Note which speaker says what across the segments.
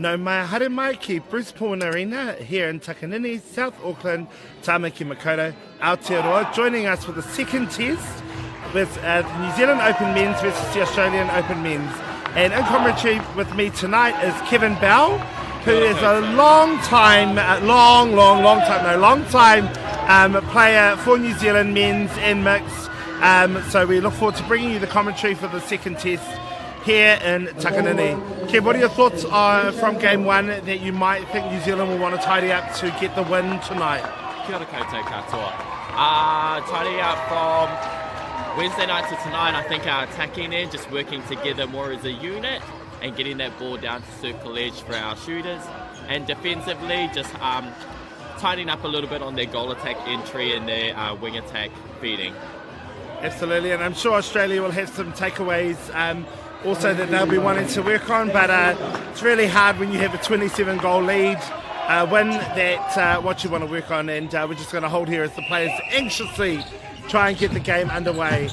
Speaker 1: No mai haere mai ki Bruce Pawn Arena here in Takanini, South Auckland, Tāmaki Makaurau, Aotearoa, joining us for the second test with the New Zealand Open Men's versus the Australian Open Men's. And in commentary with me tonight is Kevin Bell, who is a long time player for New Zealand men's and mixed. So we look forward to bringing you the commentary for the second test here in Takanini. Kev, what are your thoughts from game one that you might think New Zealand will want to tidy up to get the win tonight?
Speaker 2: Kia ora koutou katoa. Tidy up from Wednesday night to tonight. I think our attacking end, just working together more as a unit and getting that ball down to circle edge for our shooters. And defensively, just tidying up a little bit on their goal attack entry and their wing attack feeding.
Speaker 1: Absolutely, and I'm sure Australia will have some takeaways also that they'll be wanting to work on, but it's really hard when you have a 27 goal lead win that what you want to work on, and we're just going to hold here as the players anxiously try and get the game underway.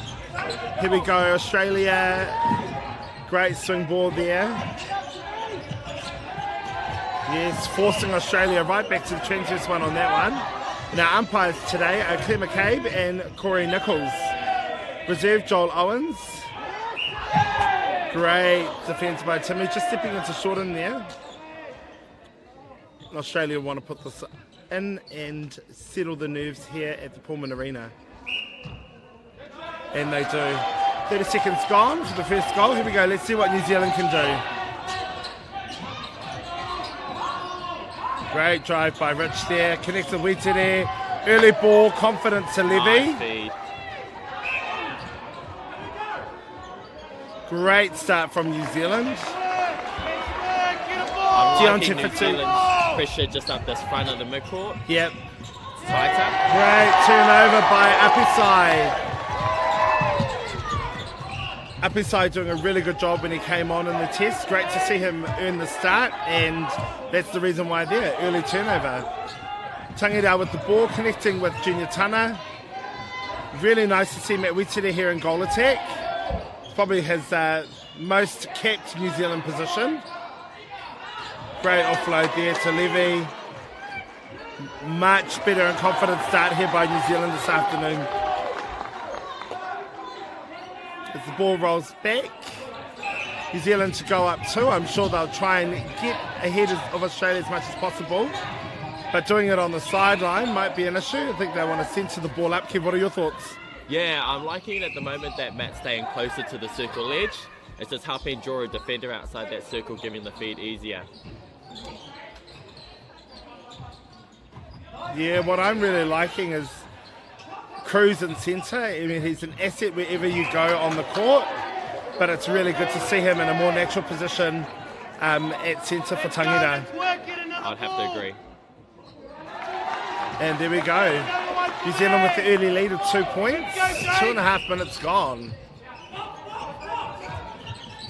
Speaker 1: Here we go, Australia, great swing ball there. Yes, forcing Australia right back to the trenches one on that one. Now umpires today are Claire McCabe and Corey Nichols. Reserve Joel Owens. Great defence by Timmy, just stepping into short in there. Australia want to put this in and settle the nerves here at the Pullman Arena. And they do. 30 seconds gone for the first goal. Here we go, let's see what New Zealand can do. Great drive by Rich there, connects the Weta there. Early ball, confidence to Levy.
Speaker 2: Nice.
Speaker 1: Great start from New Zealand.
Speaker 2: I'm liking New Zealand's pressure just up this front of the midcourt.
Speaker 1: Yep.
Speaker 2: Tighter.
Speaker 1: Great turnover by Apisai. Apisai doing a really good job when he came on in the test. Great to see him earn the start, and that's the reason why there. Early turnover. Tangirao with the ball, connecting with Junior Tana. Really nice to see Matt Wetera here in goal attack. Probably his most kept New Zealand position. Great offload there to Levy. Much better and confident start here by New Zealand this afternoon. As the ball rolls back, New Zealand to go up too. I'm sure they'll try and get ahead of Australia as much as possible. But doing it on the sideline might be an issue. I think they want to center the ball up. Kev, what are your thoughts?
Speaker 2: Yeah, I'm liking it at the moment that Matt's staying closer to the circle edge. It's just helping draw a defender outside that circle, giving the feed easier.
Speaker 1: Yeah, what I'm really liking is Cruz in centre. I mean, he's an asset wherever you go on the court, but it's really good to see him in a more natural position at centre for Tangirao.
Speaker 2: I'd have to agree.
Speaker 1: And there we go. New Zealand with the early lead of 2 points. 2.5 minutes gone.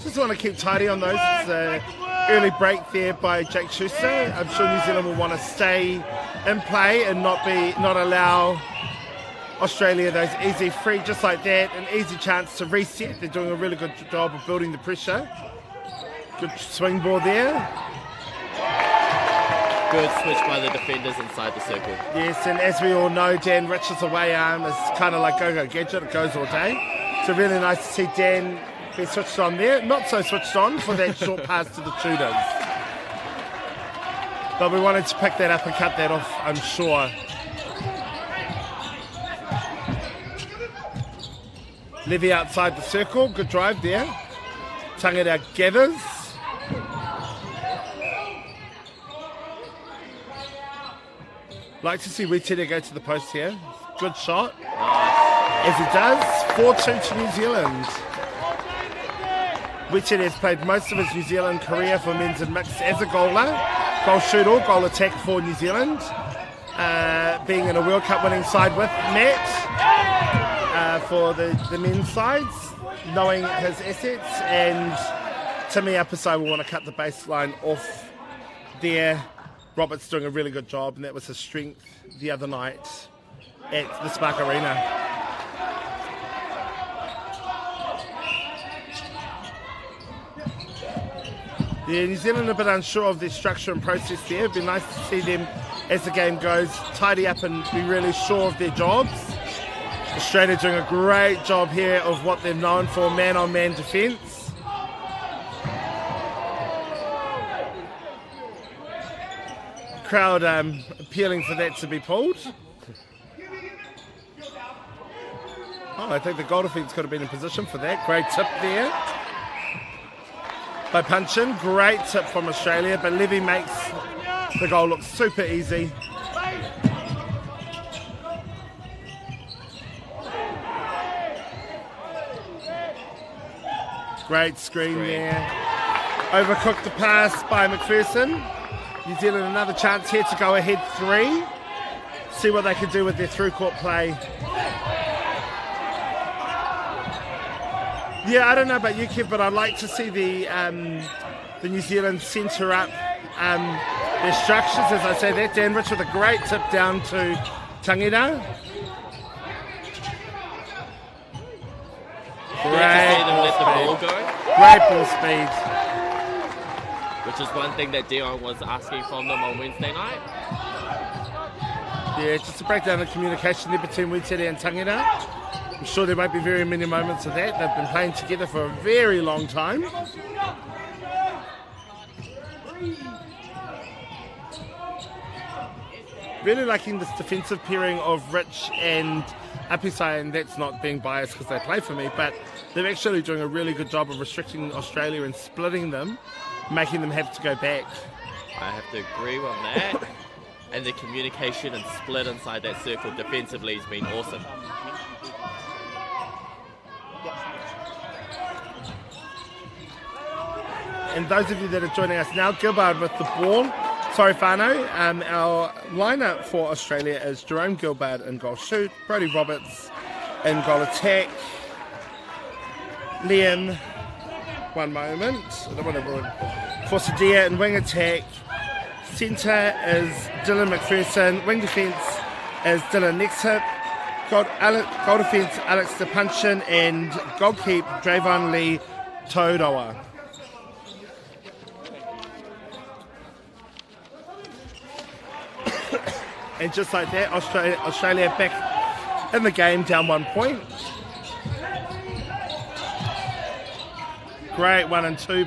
Speaker 1: Just want to keep tidy on those. It's an early break there by Jake Schuster. I'm sure New Zealand will want to stay in play and not allow Australia those easy free, just like that, an easy chance to reset. They're doing a really good job of building the pressure. Good swing ball there.
Speaker 2: Good switch by the defenders inside the circle.
Speaker 1: Yes, and as we all know, Dan Richards' away arm is kind of like go-go gadget. It goes all day. So really nice to see Dan be switched on there. Not so switched on for that short pass to the Tudors. But we wanted to pick that up and cut that off, I'm sure. Levy outside the circle. Good drive there. Tangirao gathers. Like to see Wetera go to the post here. Good shot. As he does, 4-2 to New Zealand. Wetera has played most of his New Zealand career for men's and mixed as a goaler. Goal shoot or goal attack for New Zealand. Being in a World Cup winning side with Matt for the men's sides, knowing his assets, and Timmy Apisai will want to cut the baseline off there. Robert's doing a really good job, and that was his strength the other night at the Spark Arena. Yeah, New Zealand a bit unsure of their structure and process there. It'd be nice to see them, as the game goes, tidy up and be really sure of their jobs. Australia doing a great job here of what they're known for, man-on-man defence. Crowd appealing for that to be pulled. Oh, I think the goal defence could have been in position for that. Great tip there by Punchin. Great tip from Australia, but Levy makes the goal look super easy. Great screen there. Overcooked the pass by McPherson. New Zealand another chance here to go ahead 3. See what they can do with their through-court play. Yeah, I don't know about you, Kev, but I'd like to see the New Zealand centre up their structures, as I say that. Dan Rich with a great tip down to Tangita.
Speaker 2: Great to see them let the ball go.
Speaker 1: Great ball speed.
Speaker 2: Which is one thing that Dion was asking from them on Wednesday night.
Speaker 1: Yeah, just to break down the communication there between Witeri and Tangita. I'm sure there won't be very many moments of that. They've been playing together for a very long time. Really liking this defensive pairing of Rich and Apisai, and that's not being biased because they play for me, but they're actually doing a really good job of restricting Australia and splitting them, making them have to go back.
Speaker 2: I have to agree on that. And the communication and split inside that circle defensively has been awesome.
Speaker 1: And those of you that are joining us now, Gilbard with the ball. Sorry, Whānau. Our lineup for Australia is Jerome Gilbard in goal shoot, Brodie Roberts in goal attack, Liam, one moment, for Sadia in wing attack, centre is Dylan McPherson, wing defence is Dylan Nexhip, goal defence Alex DePunchin, and goal keep Dravon Lee Taudoa. And just like that, Australia back in the game, down 1 point. Great 1 and 2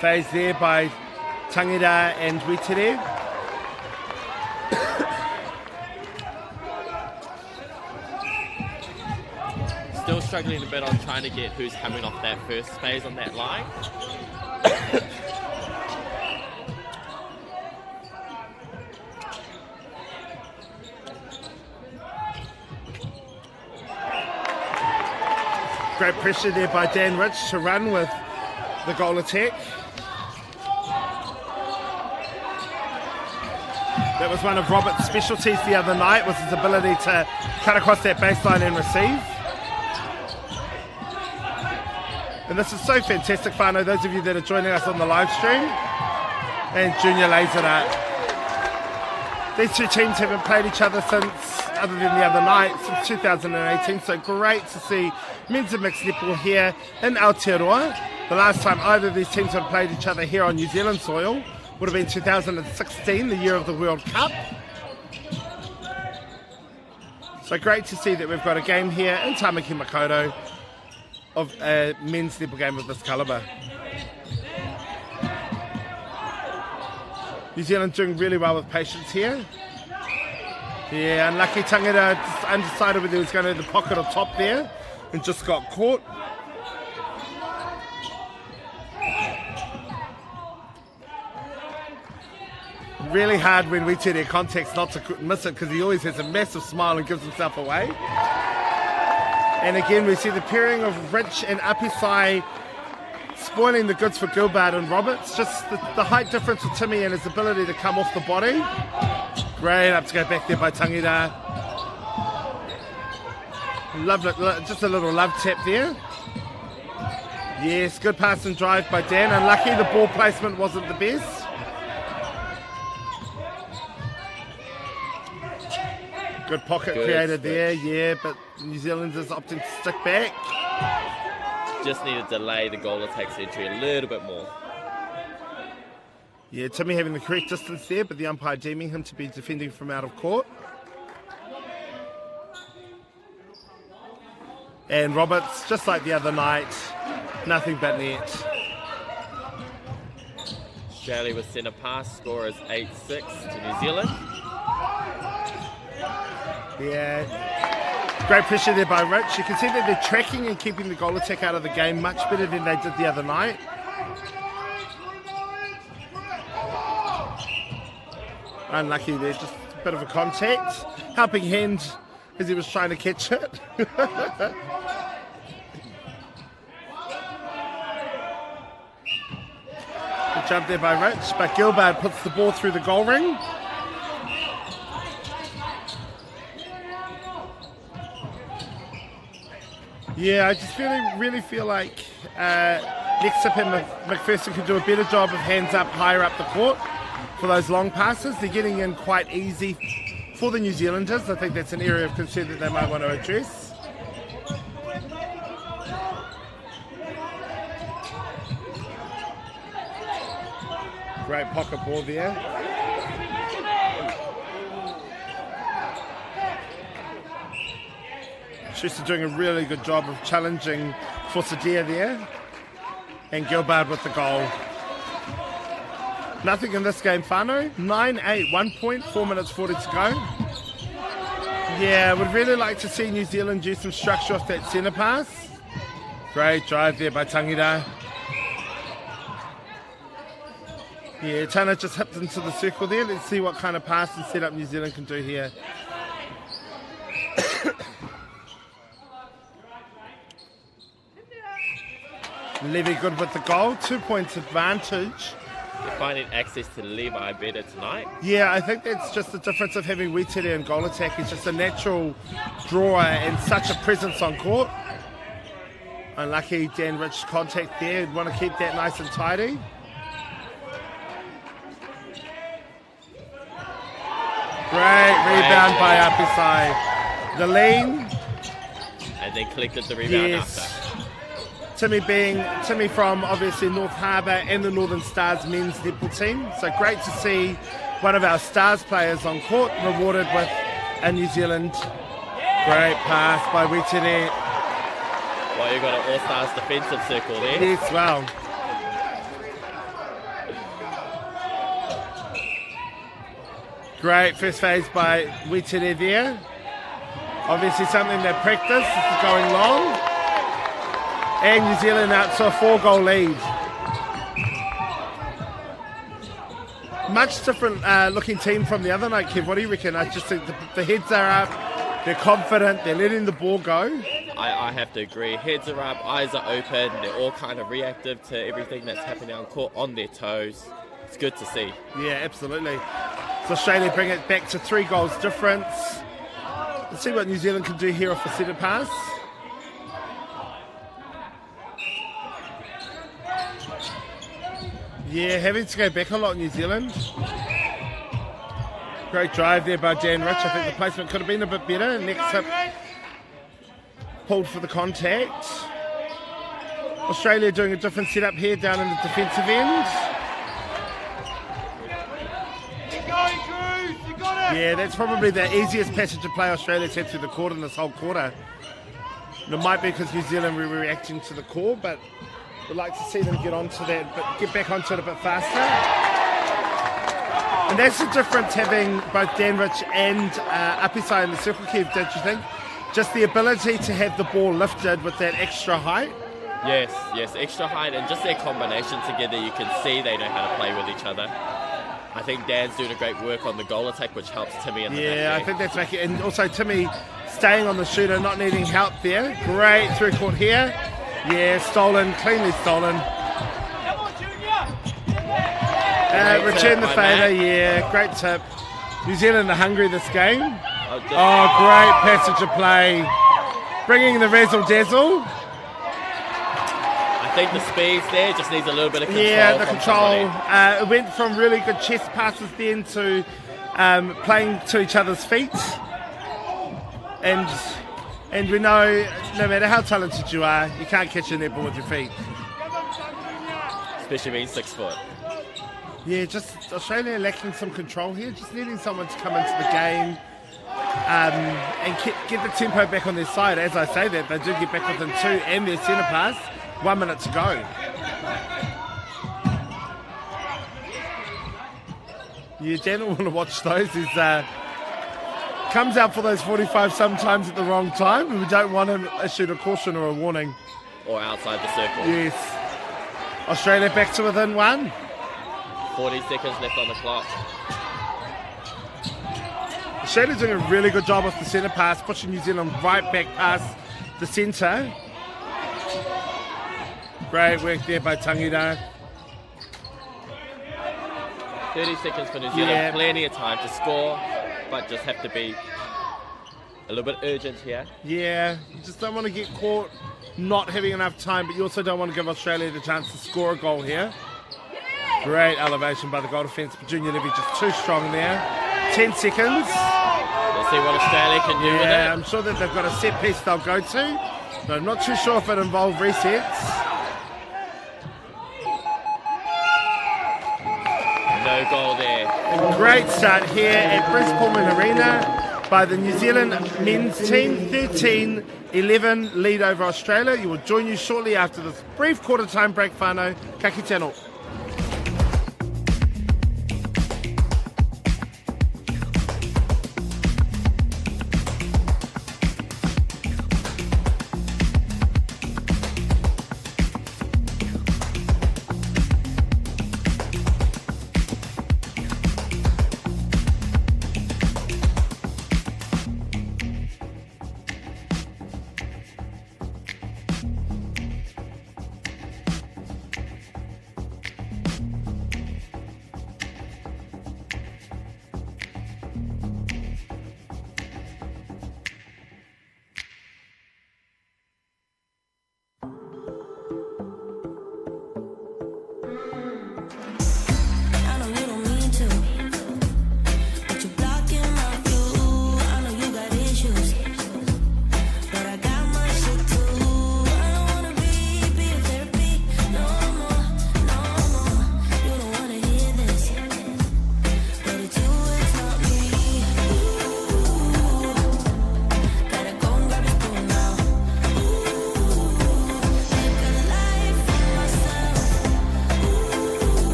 Speaker 1: phase there by Tangita and Witeri.
Speaker 2: Still struggling a bit on trying to get who's coming off that first phase on that line.
Speaker 1: Great pressure there by Dan Rich to run with the goal attack. That was one of Robert's specialties the other night, was his ability to cut across that baseline and receive. And this is so fantastic, Whānau, those of you that are joining us on the live stream. And Junior lays it up. These two teams haven't played each other since, other than the other night, since 2018, so great to see men's and mixed netball here in Aotearoa. The last time either of these teams have played each other here on New Zealand soil would have been 2016, the year of the World Cup. So great to see that we've got a game here in Tamaki Makaurau of a men's netball game of this calibre. New Zealand doing really well with patience here. Yeah, unlucky Tangita, just undecided whether he was going to the pocket or top there and just got caught. Really hard when we take their contacts not to miss it because he always has a massive smile and gives himself away. And again, we see the pairing of Rich and Apisai spoiling the goods for Gilbard and Roberts. Just the height difference with Timmy and his ability to come off the body. Great up to go back there by Tangita. Loved it, just a little love tap there. Yes, good pass and drive by Dan. Unlucky the ball placement wasn't the best. Good pocket created there, yeah, but New Zealanders opting to stick back.
Speaker 2: Just need to delay the goal attack entry a little bit more.
Speaker 1: Yeah, Timmy having the correct distance there, but the umpire deeming him to be defending from out of court. And Roberts, just like the other night, nothing but net.
Speaker 2: Australia with centre pass, score is 8-6 to New Zealand.
Speaker 1: Yeah, great pressure there by Rich. You can see that they're tracking and keeping the goal attack out of the game much better than they did the other night. Unlucky there, just a bit of a contact. Helping hand as he was trying to catch it. Good job there by Rich, but Gilbert puts the ball through the goal ring. Yeah, I just really feel like next up and McPherson could do a better job of hands up higher up the court for those long passes. They're getting in quite easy for the New Zealanders. I think that's an area of concern that they might want to address. Great pocket ball there. Schuster doing a really good job of challenging Fosadia there. And Gilbert with the goal. Nothing in this game, Whānau. 9-8, 1 point, 4 minutes 40 to go. Yeah, would really like to see New Zealand do some structure off that centre pass. Great drive there by Tangita. Yeah, Tana just hipped into the circle there. Let's see what kind of pass and setup New Zealand can do here. Levy good with the goal. 2 points advantage.
Speaker 2: They're finding access to Levi better tonight.
Speaker 1: Yeah, I think that's just the difference of having Wetete and goal attack. He's just a natural drawer and such a presence on court. Unlucky Dan Rich contact there. Would want to keep that nice and tidy. Great rebound by Apisai. The lean.
Speaker 2: And then collected the rebound
Speaker 1: Yes.
Speaker 2: after.
Speaker 1: Timmy from obviously North Harbour and the Northern Stars men's netball team. So great to see one of our Stars players on court rewarded with a New Zealand. Great pass by Wetete.
Speaker 2: Well, you've got an All-Stars defensive circle there.
Speaker 1: Yes, well. Great first phase by Wetete there. Obviously something they practice. This is going long. And New Zealand out to a 4-goal lead. Much different looking team from the other night, Kev. What do you reckon? I just think the heads are up, they're confident, they're letting the ball go.
Speaker 2: I have to agree. Heads are up, eyes are open, they're all kind of reactive to everything that's happening on court, on their toes. It's good to see.
Speaker 1: Yeah, absolutely. So Australia bring it back to 3 goals difference. Let's see what New Zealand can do here off the centre pass. Yeah, having to go back a lot, New Zealand. Great drive there by Dan Rich. I think the placement could have been a bit better. Next hip pulled for the contact. Australia doing a different setup here down in the defensive end. Yeah, that's probably the easiest passage of play Australia's had through the court in this whole quarter. And it might be because New Zealand were reacting to the call, but we'd like to see them get onto that, but get back onto it a bit faster. And that's the difference having both Dan Rich and Apisai in the circle, Kev, don't you think? Just the ability to have the ball lifted with that extra height.
Speaker 2: Yes, extra height and just their combination together, you can see they know how to play with each other. I think Dan's doing a great work on the goal attack, which helps Timmy in the back.
Speaker 1: Yeah, I think that's making, and also Timmy staying on the shooter, not needing help there. Great through court here. Yeah, stolen, cleanly stolen. Return the favour, yeah, great tip. New Zealand are hungry this game. Great passage of play. Bringing the razzle dazzle.
Speaker 2: I think the speed there just needs a little bit of control.
Speaker 1: Yeah, the control. It went from really good chest passes then to playing to each other's feet. And we know, no matter how talented you are, you can't catch a netball with your feet.
Speaker 2: Especially being 6 foot.
Speaker 1: Yeah, just Australia lacking some control here, just needing someone to come into the game and get the tempo back on their side. As I say that, they do get back within 2 and their centre pass. 1 minute to go. Yeah, Dan will want to watch those. He's comes out for those 45 sometimes at the wrong time, and we don't want him issued a caution or a warning.
Speaker 2: Or outside the circle.
Speaker 1: Yes. Australia back to within 1.
Speaker 2: 40 seconds left on the clock.
Speaker 1: Australia's doing a really good job with the centre pass, pushing New Zealand right back past the centre. Great work there by Tangida.
Speaker 2: 30 seconds for New Zealand, plenty of time to score, but just have to be a little bit urgent here.
Speaker 1: Yeah, you just don't want to get caught not having enough time, but you also don't want to give Australia the chance to score a goal here. Great elevation by the goal defence, but Junior Levy just too strong there. 10 seconds.
Speaker 2: Let's see what Australia can do with it.
Speaker 1: Yeah, I'm sure that they've got a set piece they'll go to, but I'm not too sure if it involves resets.
Speaker 2: No goal there.
Speaker 1: A great start here at Brisbane Arena by the New Zealand men's team. 13-11 lead over Australia. You will join you shortly after this brief quarter time break, whānau. Ka kite anō.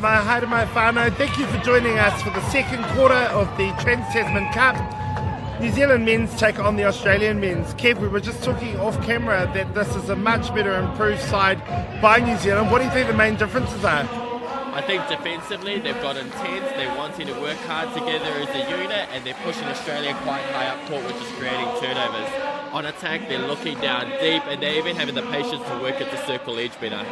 Speaker 1: My hi to my whānau. Thank you for joining us for the second quarter of the Trans Tasman Cup. New Zealand men's take on the Australian men's. Kev, we were just talking off camera that this is a much better improved side by New Zealand. What do you think the main differences are?
Speaker 2: I think defensively they've got intense, they're wanting to work hard together as a unit, and they're pushing Australia quite high up court, which is creating turnovers. On attack, they're looking down deep, and they're even having the patience to work at the circle edge better.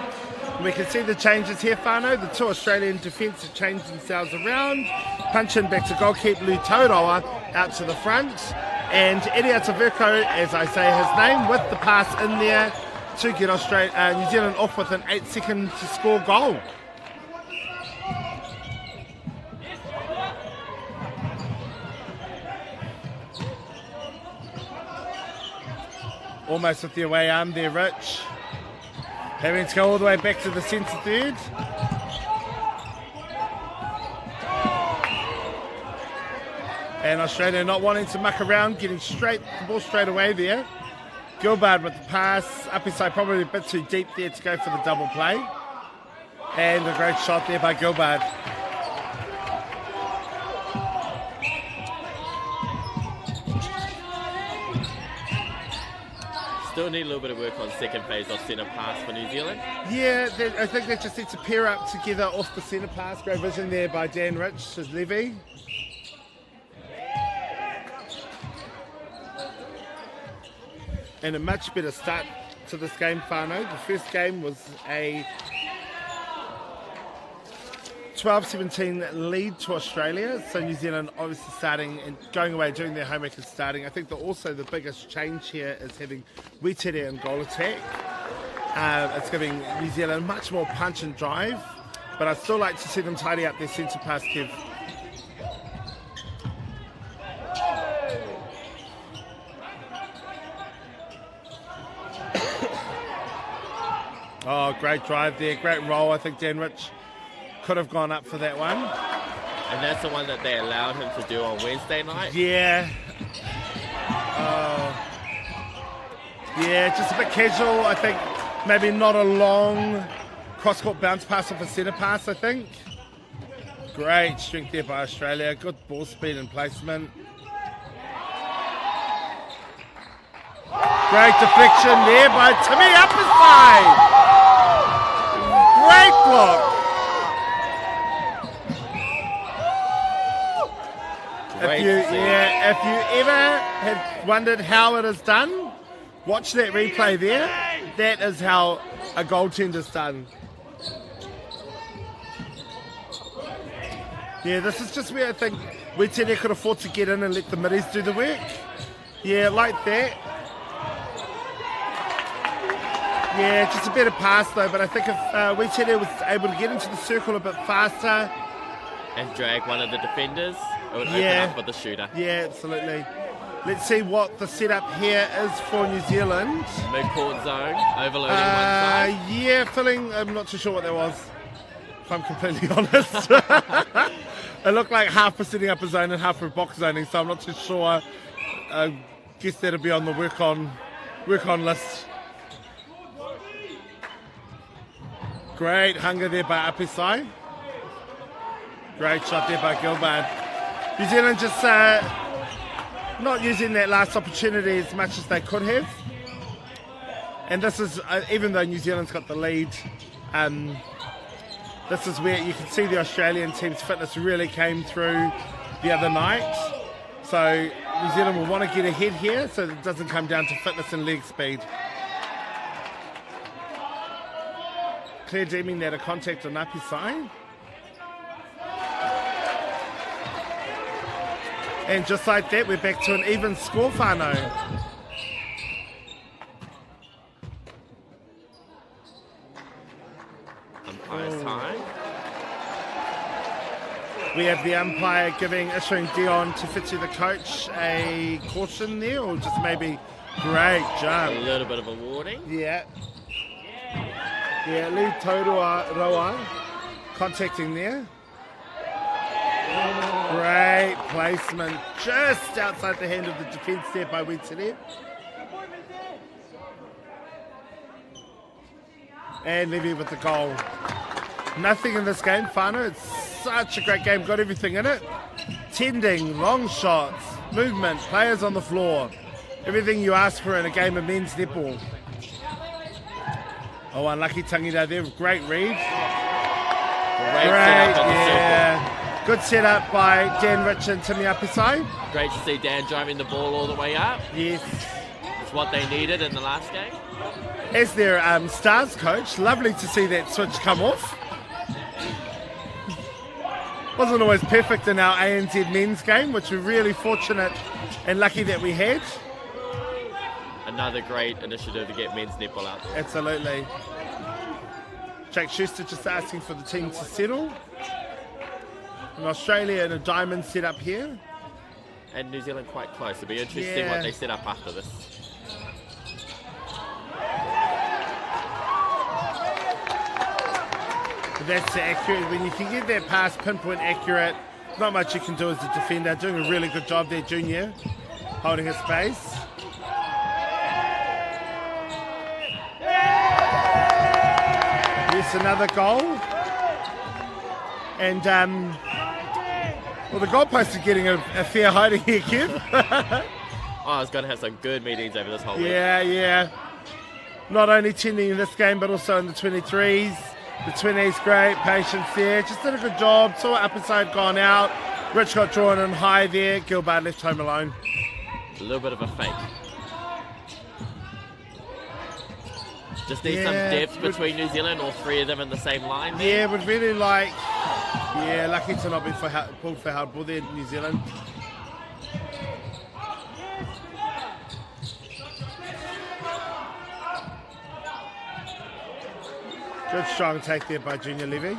Speaker 1: We can see the changes here, Whānau. The two Australian defence have changed themselves around. Punch in back to goalkeeper Lu Tauroa out to the front. And Eddie Atavirko, as I say his name, with the pass in there to get New Zealand off with an 8-second to score goal. Almost with the away arm there, Rich. Having to go all the way back to the centre third. And Australia not wanting to muck around, getting the ball straight away there. Gilbard with the pass, up his side, probably a bit too deep there to go for the double play. And a great shot there by Gilbard.
Speaker 2: Still need a little bit of work on second phase off centre pass for New Zealand.
Speaker 1: Yeah, I think they just need to pair up together off the centre pass. Great vision there by Dan Rich to Levy. And a much better start to this game, Whānau. The first game was a 12-17 lead to Australia. So New Zealand obviously starting and going away, doing their homework and starting. I think that also the biggest change here is having Wetere in goal attack. It's giving New Zealand much more punch and drive. But I'd still like to see them tidy up their centre pass, Kev. Oh, great drive there, great roll. I think Dan Rich could have gone up for that one.
Speaker 2: And that's the one that they allowed him to do on Wednesday night?
Speaker 1: Yeah. Yeah, just a bit casual. I think maybe not a long cross-court bounce pass off a centre pass, I think. Great strength there by Australia. Good ball speed and placement. Great deflection there by Timmy up his side. Great block. If you ever have wondered how it is done, watch that replay there. That is how a goaltender's done. Yeah, this is just where I think Wetere could afford to get in and let the middies do the work. Yeah, like that. Yeah, just a better pass though, but I think if Wetere was able to get into the circle a bit faster
Speaker 2: and drag one of the defenders, it would open up for the shooter.
Speaker 1: Yeah, absolutely. Let's see what the setup here is for New Zealand.
Speaker 2: Mid-court zone, overloading one side.
Speaker 1: Yeah, filling, I'm not too sure what that was, if I'm completely honest. It looked like half for setting up a zone and half for box zoning, so I'm not too sure. I guess that'll be on the work on list. Great hunger there by Apisai. Great shot there by Gilbard. New Zealand just not using that last opportunity as much as they could have. And this is, even though New Zealand's got the lead, this is where you can see the Australian team's fitness really came through the other night. So New Zealand will want to get ahead here so that it doesn't come down to fitness and leg speed. Claire deeming that a contact on Apisai. And just like that, we're back to an even score, Whānau.
Speaker 2: Umpire's time.
Speaker 1: We have the umpire issuing Dion Tefiti, the coach, a caution there, or just maybe great jump.
Speaker 2: A little bit of a warning.
Speaker 1: Yeah. Yeah, Lee Roa contacting there. Great placement just outside the hand of the defence there by Wetere. And Levy with the goal. Nothing in this game, Whānau. It's such a great game, got everything in it. Tending, long shots, movement, players on the floor. Everything you ask for in a game of men's netball. Oh, unlucky Tangita there, great read.
Speaker 2: Great setup on the circle.
Speaker 1: Good setup by Dan Rich and Timmy Apisai.
Speaker 2: Great to see Dan driving the ball all the way up.
Speaker 1: Yes.
Speaker 2: It's what they needed in the last game.
Speaker 1: As their Stars coach, lovely to see that switch come off. Wasn't always perfect in our ANZ men's game, which we're really fortunate and lucky that we had.
Speaker 2: Another great initiative to get men's netball out there.
Speaker 1: Absolutely. Jack Schuster just asking for the team to settle. In Australia in a diamond set up here.
Speaker 2: And New Zealand quite close. It'll be interesting what they set up after this.
Speaker 1: But that's accurate. When you can get that pass pinpoint accurate, not much you can do as a defender. Doing a really good job there, Junior, holding his space. Yes, another goal. And well, the goalposts are getting a fair hiding here, Kev.
Speaker 2: Oh, it's going to have some good meetings over this whole week.
Speaker 1: Yeah. Not only tending in this game, but also in the 23s. The 20s, great patience there. Just did a good job. Saw upper side gone out. Rich got drawn in high there. Gilbert left home alone.
Speaker 2: A little bit of a fake. Just need some depth between New Zealand, all three of them in the same line there.
Speaker 1: Yeah, would really like... Yeah, lucky to not be pulled for hard ball there, New Zealand. Good strong take there by Junior Levy.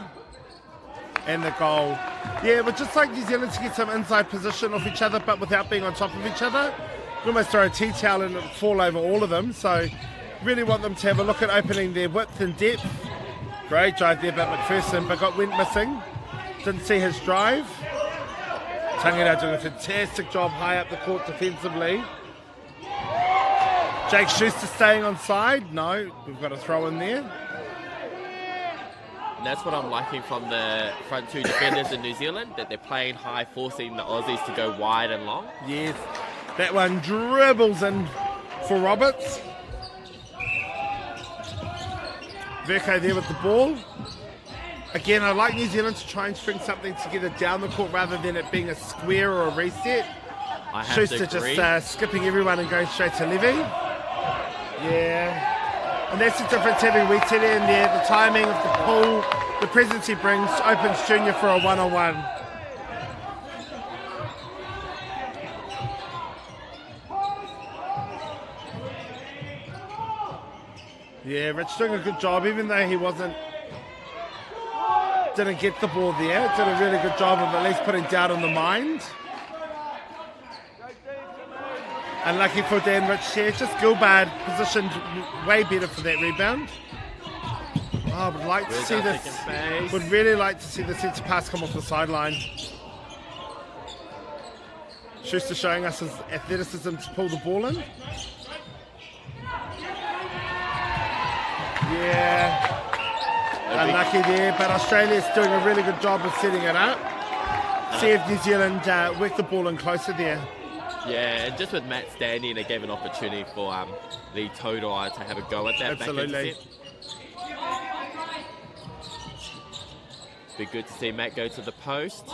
Speaker 1: And the goal. Yeah, but just like New Zealand to get some inside position off each other, but without being on top of each other. You almost throw a tea towel and it'll fall over all of them. So really want them to have a look at opening their width and depth. Great drive there by McPherson, but went missing. Didn't see his drive. Tangata doing a fantastic job high up the court defensively. Jake Schuster staying on side. No, we've got a throw in there.
Speaker 2: And that's what I'm liking from the front two defenders in New Zealand, that they're playing high, forcing the Aussies to go wide and long.
Speaker 1: Yes, that one dribbles in for Roberts. Verco there with the ball. Again, I like New Zealand to try and string something together down the court rather than it being a square or a reset.
Speaker 2: I have
Speaker 1: Schuster
Speaker 2: to agree.
Speaker 1: just skipping everyone and going straight to Levy. Yeah. And that's the difference having Wetete in there. The timing of the pull, the presence he brings, opens Junior for a one-on-one. Yeah, Rich doing a good job, even though he didn't get the ball there. Did a really good job of at least putting doubt on the mind. Unlucky for Dan Rich here. Just Gilbert positioned way better for that rebound. Oh, I would like to see this. Would really like to see the centre pass come off the sideline. Schuster showing us his athleticism to pull the ball in. Yeah. Unlucky there, but Australia's doing a really good job of setting it up. See if New Zealand work the ball in closer there.
Speaker 2: Yeah, and just with Matt standing, they gave an opportunity for the Todai to have a go at that.
Speaker 1: Absolutely.
Speaker 2: Back be good to see Matt go to the post,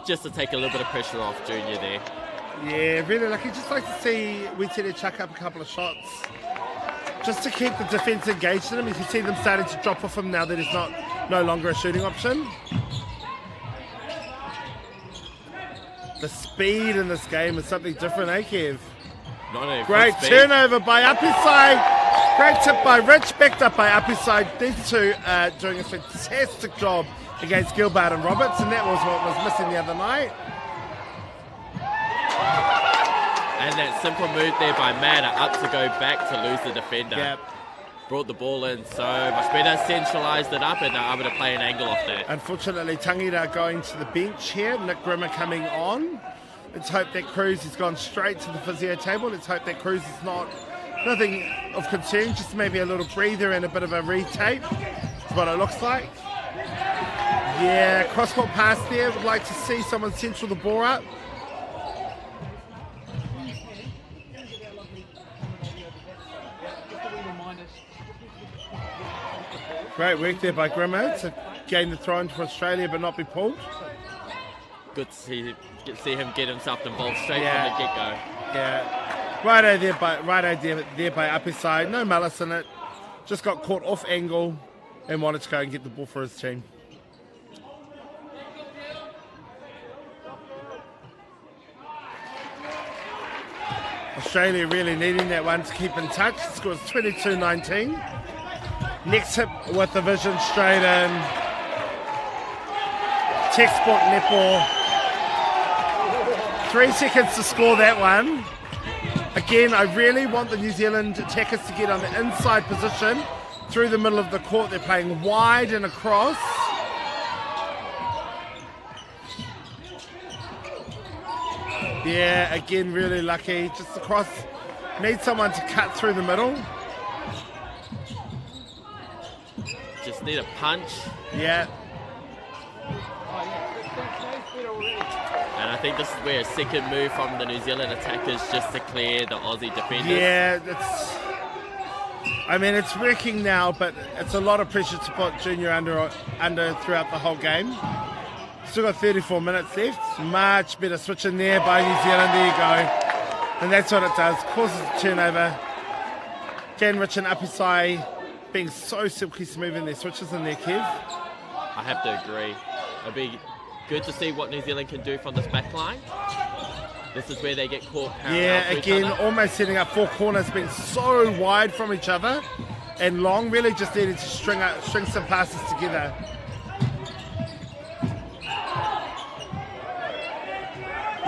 Speaker 2: just to take a little bit of pressure off Junior there.
Speaker 1: Yeah, really lucky. Just like to see Wetete chuck up a couple of shots, just to keep the defence engaged in him. You can see them starting to drop off him now that he's no longer a shooting option. The speed in this game is something different, eh, Kev?
Speaker 2: Not only
Speaker 1: great turnover by Apisai. Great tip by Rich, backed up by Apisai. These two are doing a fantastic job against Gilbert and Roberts, and that was what was missing the other night.
Speaker 2: And that simple move there by Mana up to go back to lose the defender.
Speaker 1: Yep.
Speaker 2: Brought the ball in so much better, centralised it up, and they're able to play an angle off that.
Speaker 1: Unfortunately, Tangata going to the bench here. Nick Grimmer coming on. Let's hope that Cruz has gone straight to the physio table. Let's hope that Cruz is nothing of concern, just maybe a little breather and a bit of a retape. That's what it looks like. Yeah, cross-court pass there. Would like to see someone central the ball up. Great work there by Grimmer to gain the throw in for Australia but not be pulled.
Speaker 2: Good to see him get himself involved straight
Speaker 1: Yeah.
Speaker 2: from the get-go.
Speaker 1: Yeah. Righto there by upper side. No malice in it. Just got caught off angle and wanted to go and get the ball for his team. Australia really needing that one to keep in touch. The score is 22-19. Next hit with the vision straight in. Textbook netball. 3 seconds to score that one. Again, I really want the New Zealand attackers to get on the inside position through the middle of the court. They're playing wide and across. Yeah, again, really lucky. Just across. Need someone to cut through the middle.
Speaker 2: Just need a punch.
Speaker 1: Yeah.
Speaker 2: And I think this is where a second move from the New Zealand attackers just to clear the Aussie defenders.
Speaker 1: Yeah, it's working now, but it's a lot of pressure to put Junior under throughout the whole game. Still got 34 minutes left. Much better switch in there by New Zealand. There you go. And that's what it does. Causes a turnover. Ganrich and Apisai being so silky smooth in their switches in their Kev.
Speaker 2: I have to agree. It'll be good to see what New Zealand can do from this back line. This is where they get caught parallel
Speaker 1: Yeah,
Speaker 2: to each
Speaker 1: again,
Speaker 2: other.
Speaker 1: almost setting up four corners, being so wide from each other. And Long really just needed to string some passes together.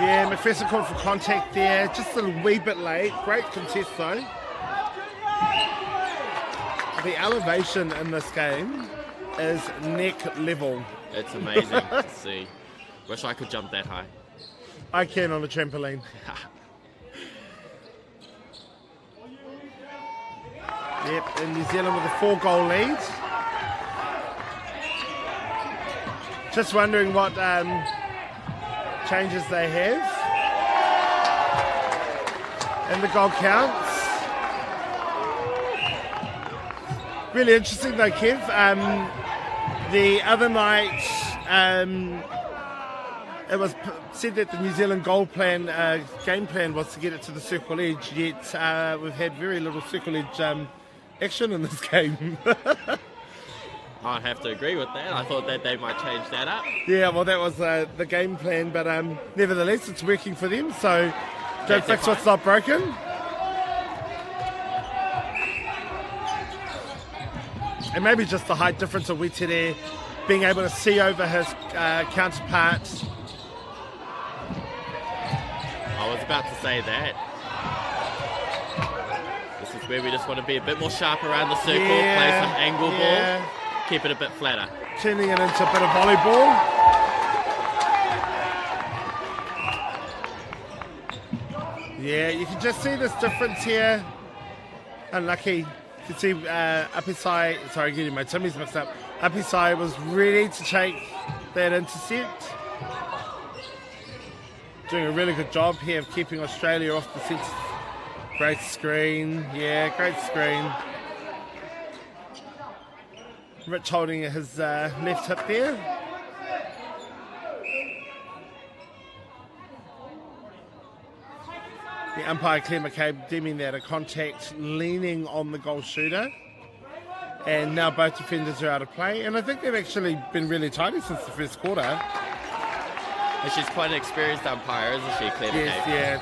Speaker 1: Yeah, McPherson called for contact there, just a wee bit late. Great contest though. The elevation in this game is neck level.
Speaker 2: It's amazing to see. Wish I could jump that high.
Speaker 1: I can on a trampoline. Yep, and New Zealand with a 4-goal lead. Just wondering what changes they have. And the goal counts. Really interesting though, Kev. The other night, it was said that the New Zealand game plan was to get it to the circle edge, yet we've had very little circle edge action in this game.
Speaker 2: I'd have to agree with that. I thought that they might change that up.
Speaker 1: Yeah, well, that was the game plan, but nevertheless, it's working for them, so don't fix what's not broken. And maybe just the height difference of Wetere being able to see over his counterpart.
Speaker 2: I was about to say that. This is where we just want to be a bit more sharp around the circle, play some angle ball, keep it a bit flatter.
Speaker 1: Turning it into a bit of volleyball. Yeah, you can just see this difference here. Unlucky. You can see Apisai, sorry, getting my tummies mixed up. Apisai was ready to take that intercept. Doing a really good job here of keeping Australia off the centre. Great screen. Yeah, great screen. Rich holding his left hip there. The umpire, Claire McCabe, deeming that a contact, leaning on the goal shooter. And now both defenders are out of play. And I think they've actually been really tidy since the first quarter.
Speaker 2: And she's quite an experienced umpire, isn't she, Claire McCabe?
Speaker 1: Yes, yeah.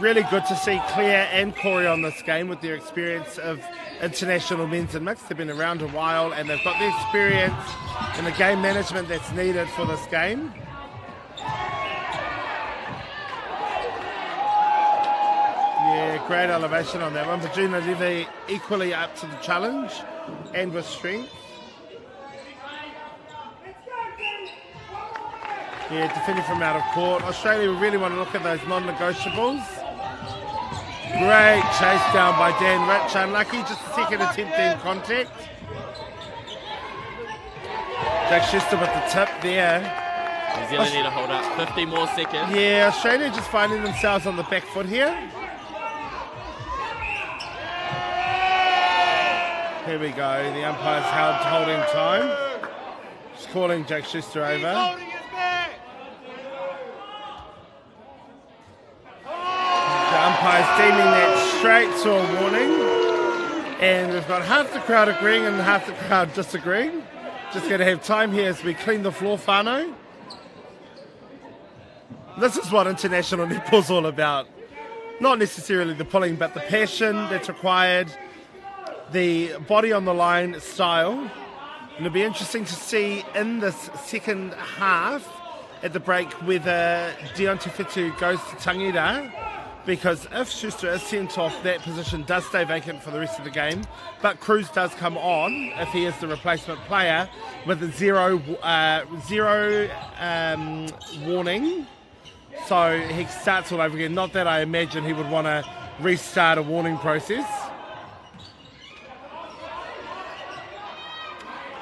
Speaker 1: Really good to see Claire and Corey on this game with their experience of international men's and mixed. They've been around a while and they've got the experience and the game management that's needed for this game. Yeah, great elevation on that one. Virginia Levy equally up to the challenge and with strength. Yeah, defending from out of court. Australia really want to look at those non-negotiables. Great chase down by Dan Rich. Unlucky, just a second attempt in contact. Jack Schuster with the tip there.
Speaker 2: New Zealand need to hold up 50 more seconds.
Speaker 1: Yeah, Australia just finding themselves on the back foot here. Here we go. The umpire's holding time. calling Jack Schuster over. The umpire's deeming that straight to a warning. And we've got half the crowd agreeing and half the crowd disagreeing. Just going to have time here as we clean the floor, whānau. This is what international netball's all about. Not necessarily the pulling, but the passion that's required, the body on the line style. And it'll be interesting to see in this second half at the break whether Deontay Fitu goes to Tangita, because if Schuster is sent off, that position does stay vacant for the rest of the game. But Cruz does come on if he is the replacement player with a zero warning. So he starts all over again. Not that I imagine he would want to restart a warning process.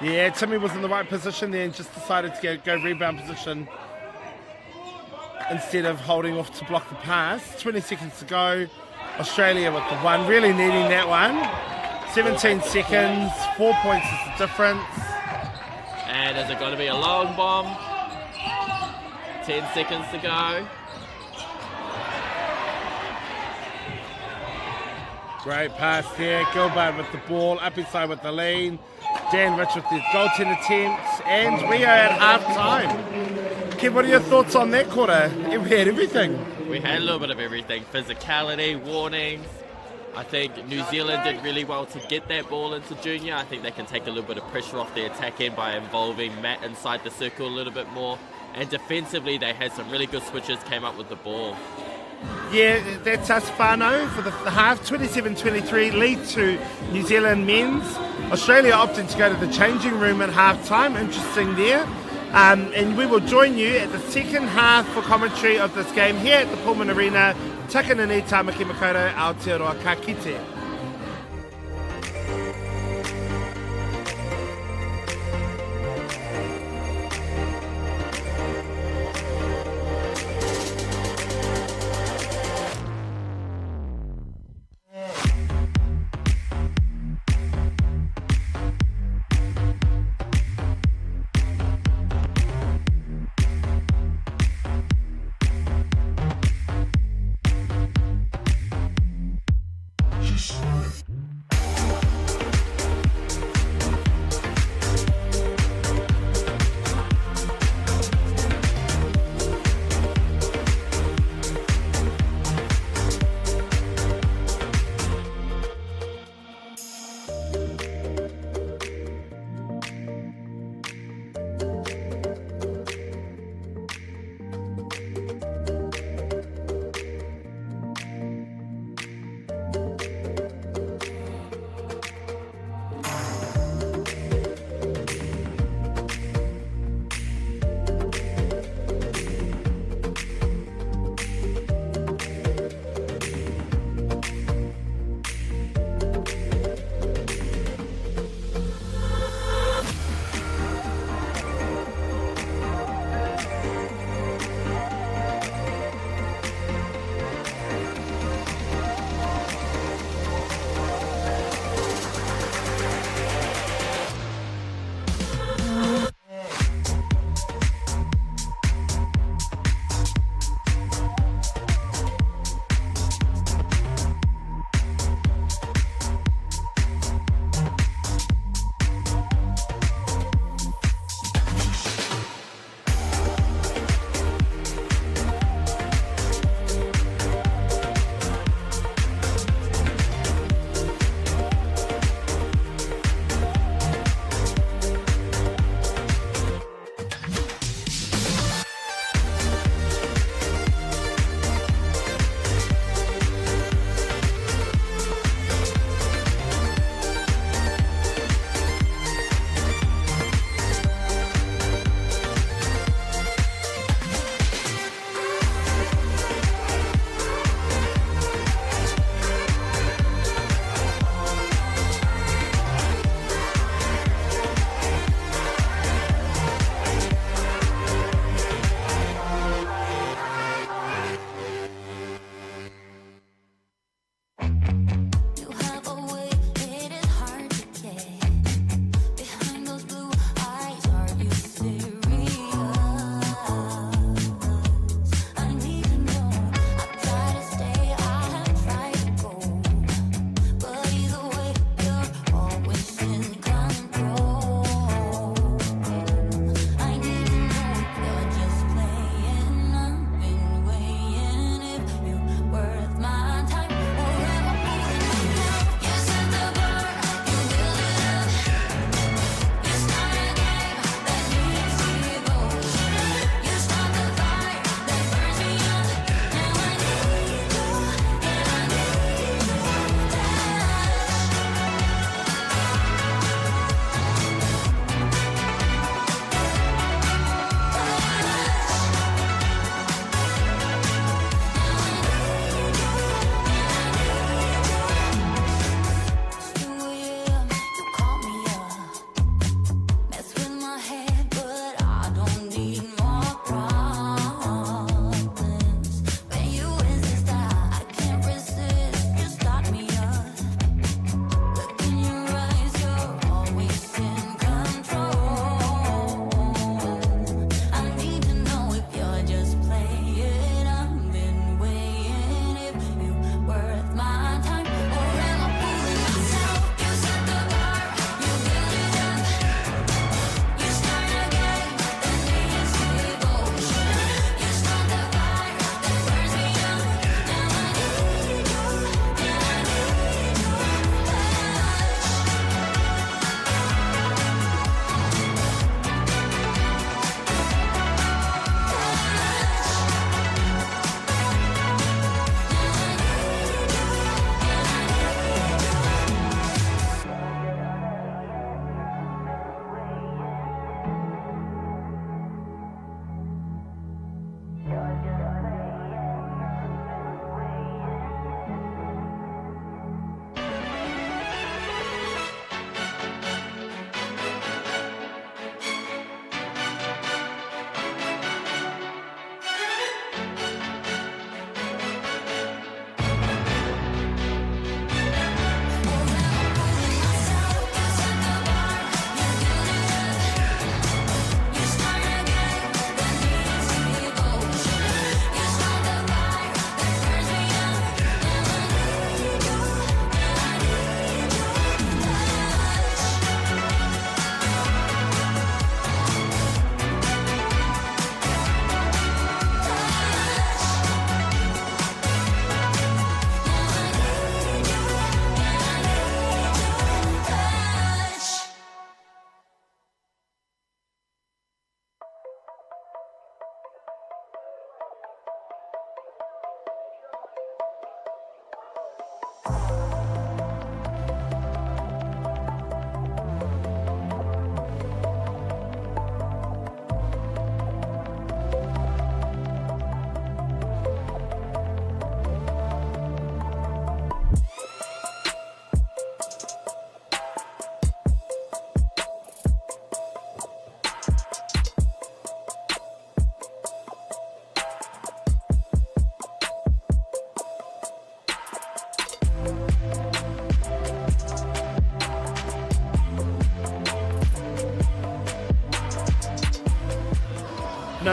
Speaker 1: Yeah, Timmy was in the right position there and just decided to go rebound position instead of holding off to block the pass. 20 seconds to go. Australia with the one, really needing that one. 17 seconds, 4 points is the difference.
Speaker 2: And is it going to be a long bomb? 10 seconds to go.
Speaker 1: Great pass there. Gilbert with the ball, up inside with the lean. Dan Rich with his goaltend attempt. And we are at half-time. Kev, what are your thoughts on that quarter? We had everything.
Speaker 2: We had a little bit of everything. Physicality, warnings. I think New Zealand did really well to get that ball into Junior. I think they can take a little bit of pressure off the attack end by involving Matt inside the circle a little bit more. And defensively, they had some really good switches, came up with the ball.
Speaker 1: Yeah, that's us, whānau, for the half. 27-23, lead to New Zealand men's. Australia opting to go to the changing room at half-time. Interesting there. And we will join you at the second half for commentary of this game here at the Pullman Arena. Takanani Tamaki Makoto, Aotearoa ka kite.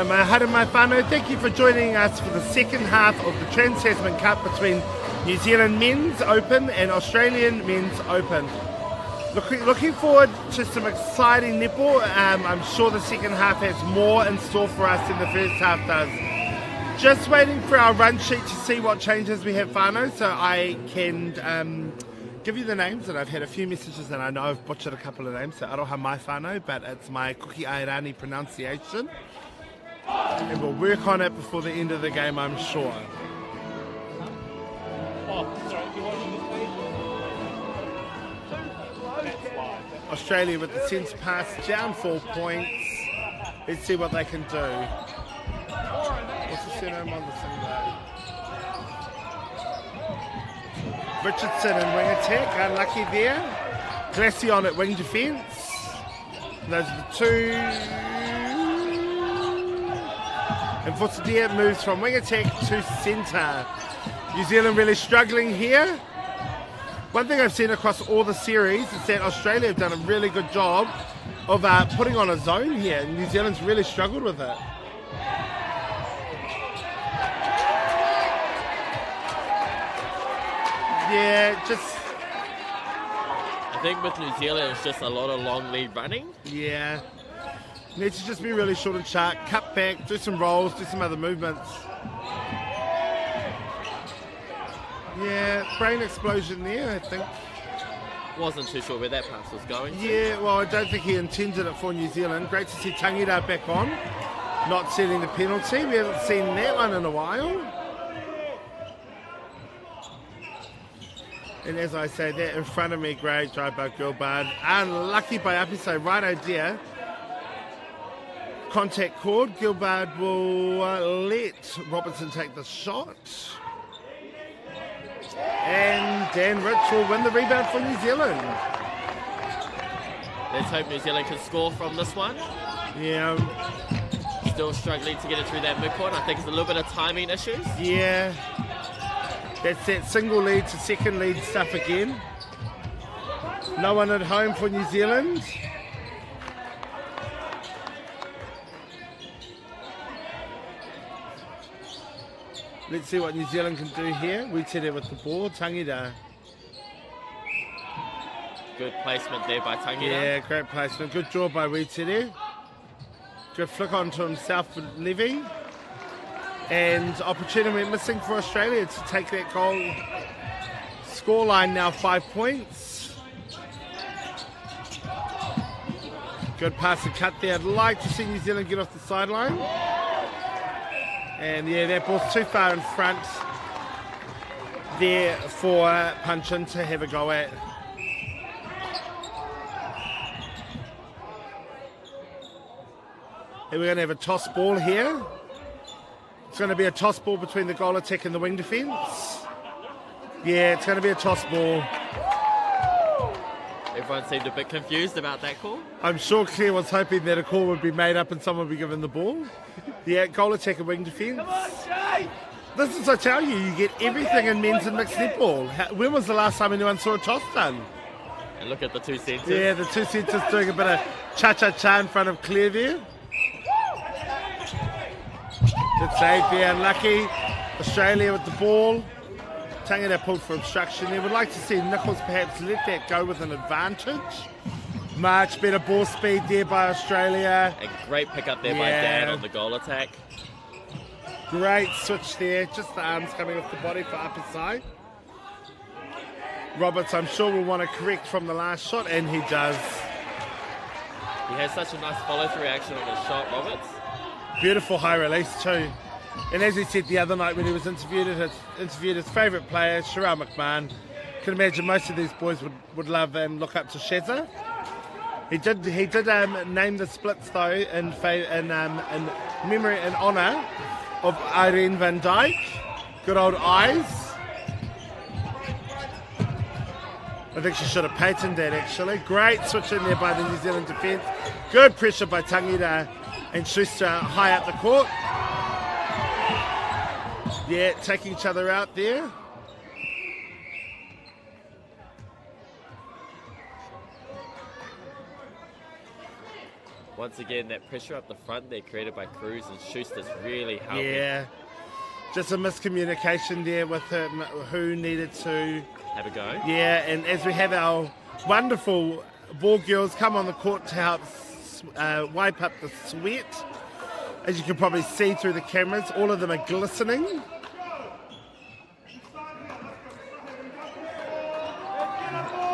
Speaker 1: No, my haere mai whānau, thank you for joining us for the second half of the Trans Tasman Cup between New Zealand Men's Open and Australian Men's Open. Looking forward to some exciting netball. I'm sure the second half has more in store for us than the first half does. Just waiting for our run sheet to see what changes we have, whānau, so I can give you the names. And I've had a few messages and I know I've butchered a couple of names, so aroha mai whānau, but it's my Kuki Airani pronunciation. And we'll work on it before the end of the game, I'm sure. Australia with the centre pass, down 4 points. Let's see what they can do. What's the surname on the thing though? Richardson in wing attack, unlucky there. Glacion at wing defence. Those are the two. And Futsidia moves from wing attack to centre. New Zealand really struggling here. One thing I've seen across all the series is that Australia have done a really good job of putting on a zone here. New Zealand's really struggled with it. Yeah, just...
Speaker 2: I think with New Zealand, it's just a lot of long lead running.
Speaker 1: Yeah. Needs to just be really short and sharp, cut back, do some rolls, do some other movements. Yeah, brain explosion there, I think.
Speaker 2: Wasn't too sure where that pass was going.
Speaker 1: Yeah, well, I don't think he intended it for New Zealand. Great to see Tangira back on, not setting the penalty. We haven't seen that one in a while. And as I say, that in front of me, great drive by Gilbard. Unlucky by Apiso, right idea. Contact cord. Gilbard will let Robertson take the shot. And Dan Rich will win the rebound for New Zealand.
Speaker 2: Let's hope New Zealand can score from this one.
Speaker 1: Yeah.
Speaker 2: Still struggling to get it through that midcourt. I think it's a little bit of timing issues.
Speaker 1: Yeah. That's that single lead to second lead stuff again. No one at home for New Zealand. Let's see what New Zealand can do here. We sit there with the ball. Tangira.
Speaker 2: Good placement there by Tangira.
Speaker 1: Yeah, great placement. Good draw by Waitere. Good flick onto himself with Levy. And opportunity missing for Australia to take that goal. Scoreline now 5 points. Good pass and cut there. I'd like to see New Zealand get off the sideline. And yeah, that ball's too far in front there for Punchin to have a go at. And we're going to have a toss ball here. It's going to be a toss ball between the goal attack and the wing defence. Yeah, it's going to be a toss ball.
Speaker 2: Everyone seemed a bit confused about that call.
Speaker 1: I'm sure Claire was hoping that a call would be made up and someone would be given the ball. Yeah, goal attack and wing defence. This is, I tell you, you get everything in men's and mixed netball. When was the last time anyone saw a toss done?
Speaker 2: And look at the two centres.
Speaker 1: Yeah, the two centres doing a bit of cha-cha-cha in front of Claire there. Good save there, unlucky. Australia with the ball. Tangira pulled for obstruction there. Would like to see Nichols perhaps let that go with an advantage. Much better ball speed there by Australia.
Speaker 2: A great pick up there by Dan on the goal attack.
Speaker 1: Great switch there. Just the arms coming off the body for upper side. Roberts, I'm sure, will want to correct from the last shot, and he does.
Speaker 2: He has such a nice follow-through action on his shot, Roberts.
Speaker 1: Beautiful high release too. And as he said the other night when he was interviewed his favourite player, Sherelle McMahon. Can imagine most of these boys would love and look up to Shazza. He did name the splits though in memory and honour of Irene van Dyke. Good old eyes. I think she should have patented that actually. Great switch in there by the New Zealand defence. Good pressure by Tangira and Schuster high up the court. Yeah, taking each other out there.
Speaker 2: once again, that pressure up the front there created by Cruz and Schuster's really helping.
Speaker 1: Yeah, just a miscommunication there with him, who needed to
Speaker 2: Have a go.
Speaker 1: Yeah, and as we have our wonderful ball girls come on the court to help wipe up the sweat, as you can probably see through the cameras, all of them are glistening.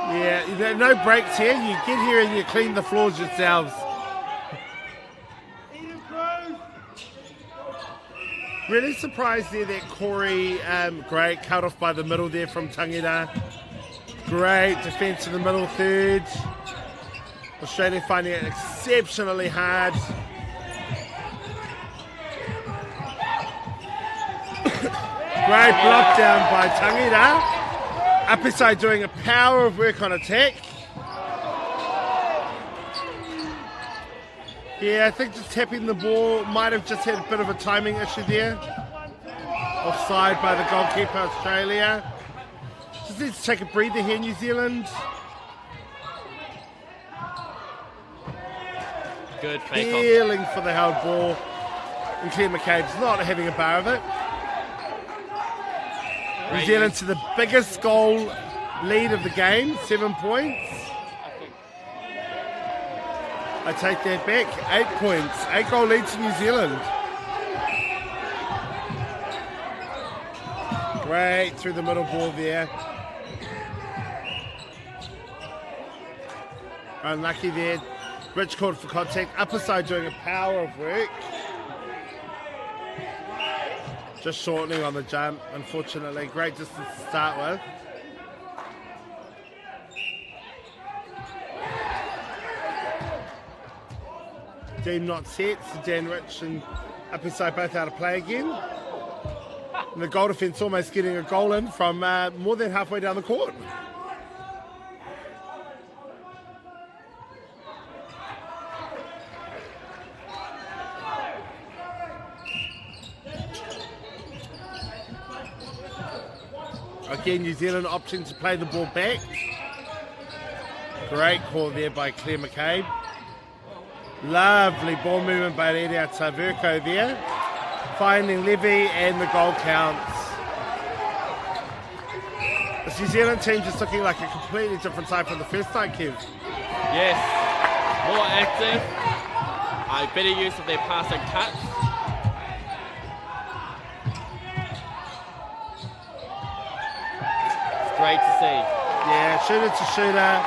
Speaker 1: Yeah, no breaks here. You get here and you clean the floors yourselves. Really surprised there that Corey, great, cut off by the middle there from Tangita. Great defence in the middle third. Australia finding it exceptionally hard. Great block down by Tangita. Apisai doing a power of work on attack. Yeah, I think just tapping the ball might have just had a bit of a timing issue there. Offside by the goalkeeper, Australia. Just need to take a breather here, New Zealand.
Speaker 2: Good fake
Speaker 1: Feeling for the held ball. And Claire McCabe's not having a bar of it. New Zealand to the biggest goal lead of the game, 7 points. I take that back, 8 points. 8 goal lead to New Zealand. Great through the middle ball there. Unlucky there. Rich called for contact. Upper side doing a power of work. Just shortening on the jump, unfortunately. Great distance to start with. Deem not set, so Dan Rich and Upper side both out of play again. And the goal defence almost getting a goal in from more than halfway down the court. Again, New Zealand opting to play the ball back. Great call there by Claire McCabe. Lovely ball movement by Edia Taverko there. Finding Levy and the goal counts. This New Zealand team just looking like a completely different type from the first night, Kev.
Speaker 2: Yes, more active. Better use of their passing cuts. Great to see.
Speaker 1: Yeah, shooter to shooter.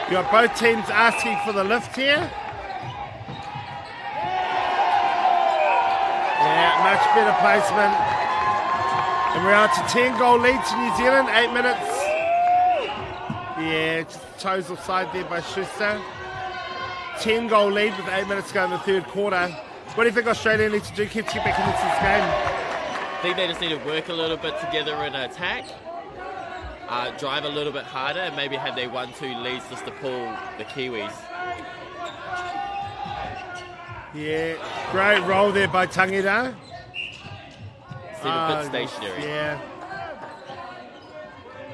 Speaker 1: You got both teams asking for the lift here. Yeah, much better placement. And we're out to 10 goal lead to New Zealand, 8 minutes. Yeah, just toes offside there by Schuster. 10 goal lead with 8 minutes to go in the third quarter. What do you think Australia need to do, Kev, to get back into this game?
Speaker 2: I think they just need to work a little bit together in attack, drive a little bit harder, and maybe have their 1-2 leads just to pull the Kiwis.
Speaker 1: Yeah, great roll there by Tangita.
Speaker 2: Seem a bit stationary.
Speaker 1: Yeah.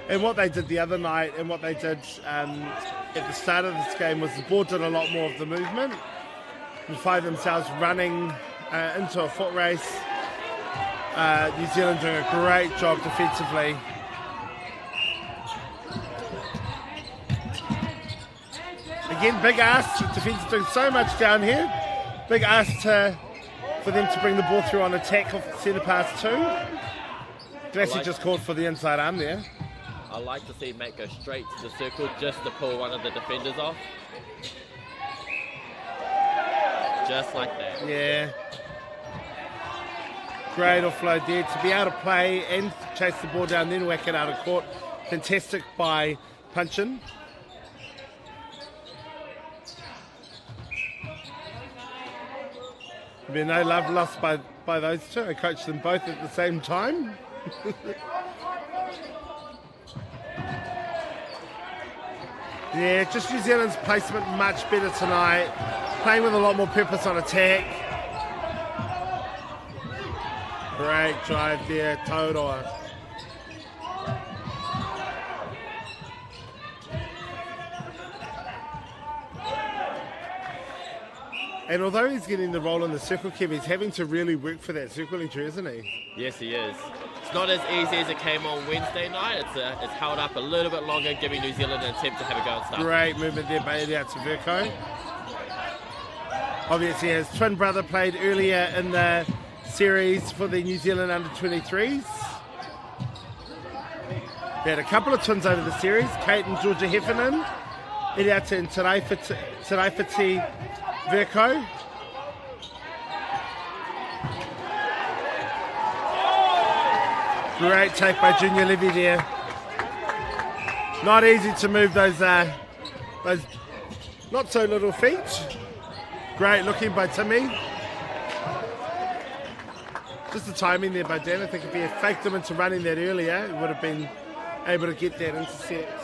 Speaker 1: And what they did the other night and what they did at the start of this game was the ball did a lot more of the movement. And find themselves running into a foot race. New Zealand doing a great job defensively. Again, big ask. Defence is doing so much down here. Big ask for them to bring the ball through on attack off the centre pass too. Glassy just called for the inside arm there.
Speaker 2: I like to see Matt go straight to the circle just to pull one of the defenders off. Just like that.
Speaker 1: Yeah. Great offload there to be able to play and chase the ball down, then whack it out of court. Fantastic by Punchin. There'll be no love lost by those two. I coached them both at the same time. Yeah, just New Zealand's placement much better tonight. Playing with a lot more purpose on attack. Great drive there, Tauroa. And although he's getting the role in the circle, Kev, he's having to really work for that circle entry, isn't he?
Speaker 2: Yes, he is. It's not as easy as it came on Wednesday night. It's held up a little bit longer, giving New Zealand an attempt to have a go at stuff.
Speaker 1: Great movement there by Elia Taverko. Obviously, his twin brother played earlier in the series for the New Zealand under-23s. They had a couple of twins over the series, Kate and Georgia Heffernan, Eliata and Taraifati Verko. Great take by Junior Levy there. Not easy to move those not so little feet. Great looking by Timmy. Just the timing there by Dan. I think if he had faked him into running that earlier, he would have been able to get that intercept.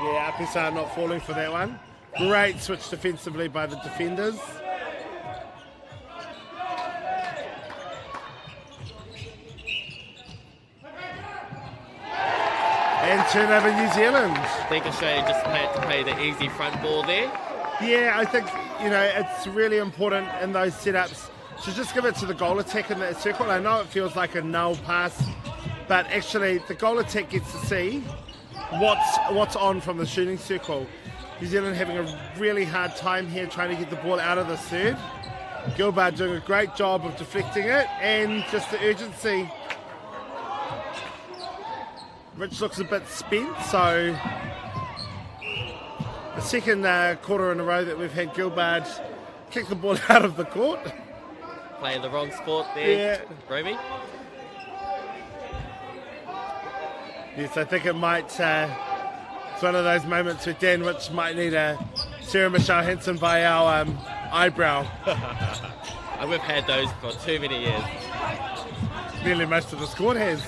Speaker 1: Yeah, Apisa not falling for that one. Great switch defensively by the defenders. And turnover New Zealand.
Speaker 2: I think Australia just had to play the easy front ball there.
Speaker 1: Yeah, I think, it's really important in those setups to just give it to the goal attack in that circle. I know it feels like a null pass, but actually the goal attack gets to see what's on from the shooting circle. New Zealand having a really hard time here trying to get the ball out of the third. Gilbert doing a great job of deflecting it, and just the urgency. Rich looks a bit spent, so the second quarter in a row that we've had Gilbert kick the ball out of the court.
Speaker 2: Playing the wrong sport there,
Speaker 1: Yeah.
Speaker 2: Roby.
Speaker 1: Yes, I think it might, it's one of those moments where Dan Rich might need a Sarah Michelle Henson by our eyebrow.
Speaker 2: And we've had those for too many years.
Speaker 1: Nearly most of the squad has.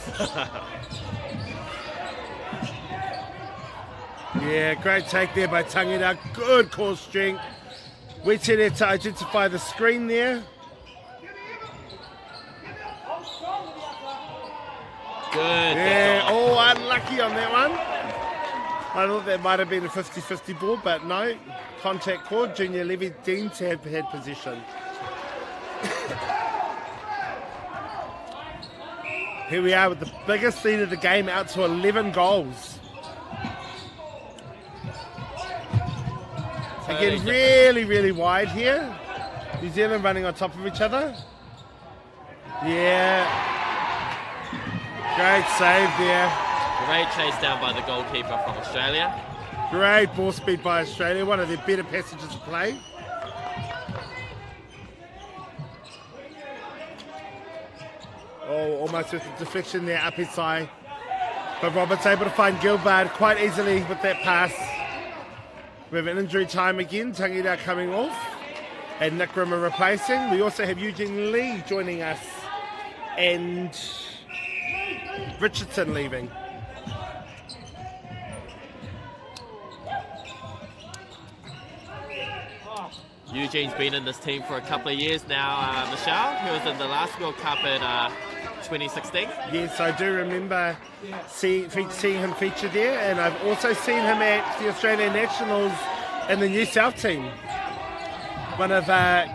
Speaker 1: Yeah, great take there by Tangita. Good core strength. Waited there to identify the screen there.
Speaker 2: Good.
Speaker 1: Yeah, unlucky on that one. I thought that might have been a 50-50 ball, but no. Contact called. Junior Levy deemed to have had position. Here we are with the biggest lead of the game, out to 11 goals. Again, really, really wide here. New Zealand running on top of each other. Yeah. Great save there.
Speaker 2: Great chase down by the goalkeeper from Australia.
Speaker 1: Great ball speed by Australia. One of their better passages of play. Oh, almost with the deflection there up his side. But Roberts able to find Gilbert quite easily with that pass. We have an injury time again. Tangita coming off. And Nick Rimmer replacing. We also have Eugene Lee joining us. And Richardson leaving.
Speaker 2: Eugene's been in this team for a couple of years now, Michelle. He was in the last World Cup in 2016.
Speaker 1: Yes, I do remember seeing him featured there, and I've also seen him at the Australian Nationals in the New South team. One of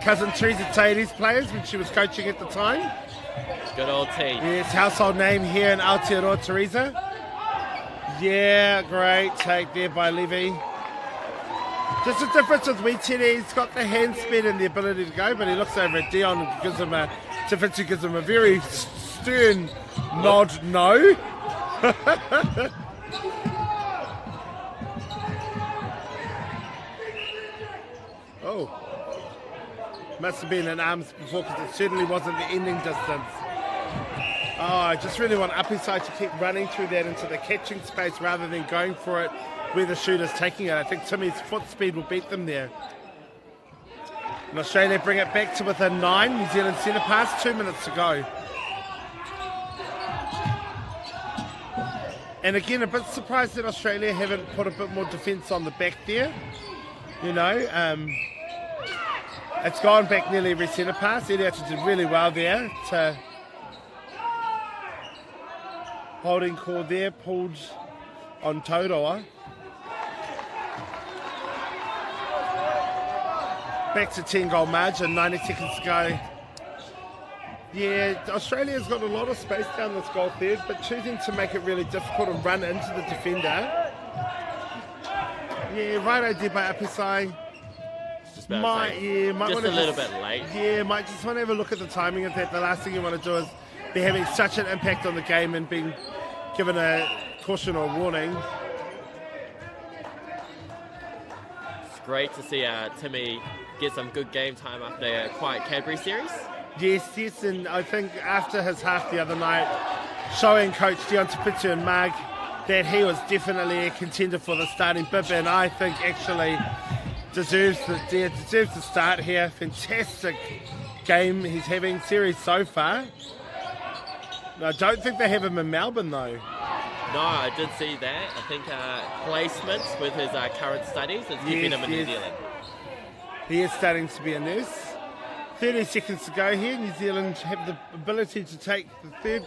Speaker 1: cousin Teresa Tairi's players when she was coaching at the time.
Speaker 2: Good old team.
Speaker 1: Yes, household name here in Aotearoa, Teresa. Yeah, great take there by Levy. Just the difference with Waitere, he's got the hand speed and the ability to go, but he looks over at Dion and gives him a very stern nod no. Oh. Must have been an arms before, because it certainly wasn't the ending distance. Oh, I just really want Apisai to keep running through that into the catching space rather than going for it where the shooter's taking it. I think Timmy's foot speed will beat them there. And Australia bring it back to within 9. New Zealand centre pass, 2 minutes to go. And again, a bit surprised that Australia haven't put a bit more defence on the back there. You know, it's gone back nearly every centre pass. Eliot did really well there to holding call there, pulled on Tauroa. Back to 10 goal margin, 90 seconds to go. Yeah, Australia's got a lot of space down this goal third, but choosing to make it really difficult and run into the defender. Yeah, right idea by Apisai.
Speaker 2: Just
Speaker 1: Might
Speaker 2: just a little bit late.
Speaker 1: Yeah, might just want to have a look at the timing of that. The last thing you want to do is be having such an impact on the game and being given a caution or warning.
Speaker 2: It's great to see Timmy get some good game time after a quiet Cadbury series.
Speaker 1: Yes, and I think after his half the other night, showing Coach Dion Tapitu and Marg that he was definitely a contender for the starting bib, and I think actually deserves to start here. Fantastic game he's having series so far. I don't think they have him in Melbourne though.
Speaker 2: No, I did see that. I think placements with his current studies is keeping him in New Zealand.
Speaker 1: He is starting to be a nurse. 30 seconds to go here. New Zealand have the ability to take the third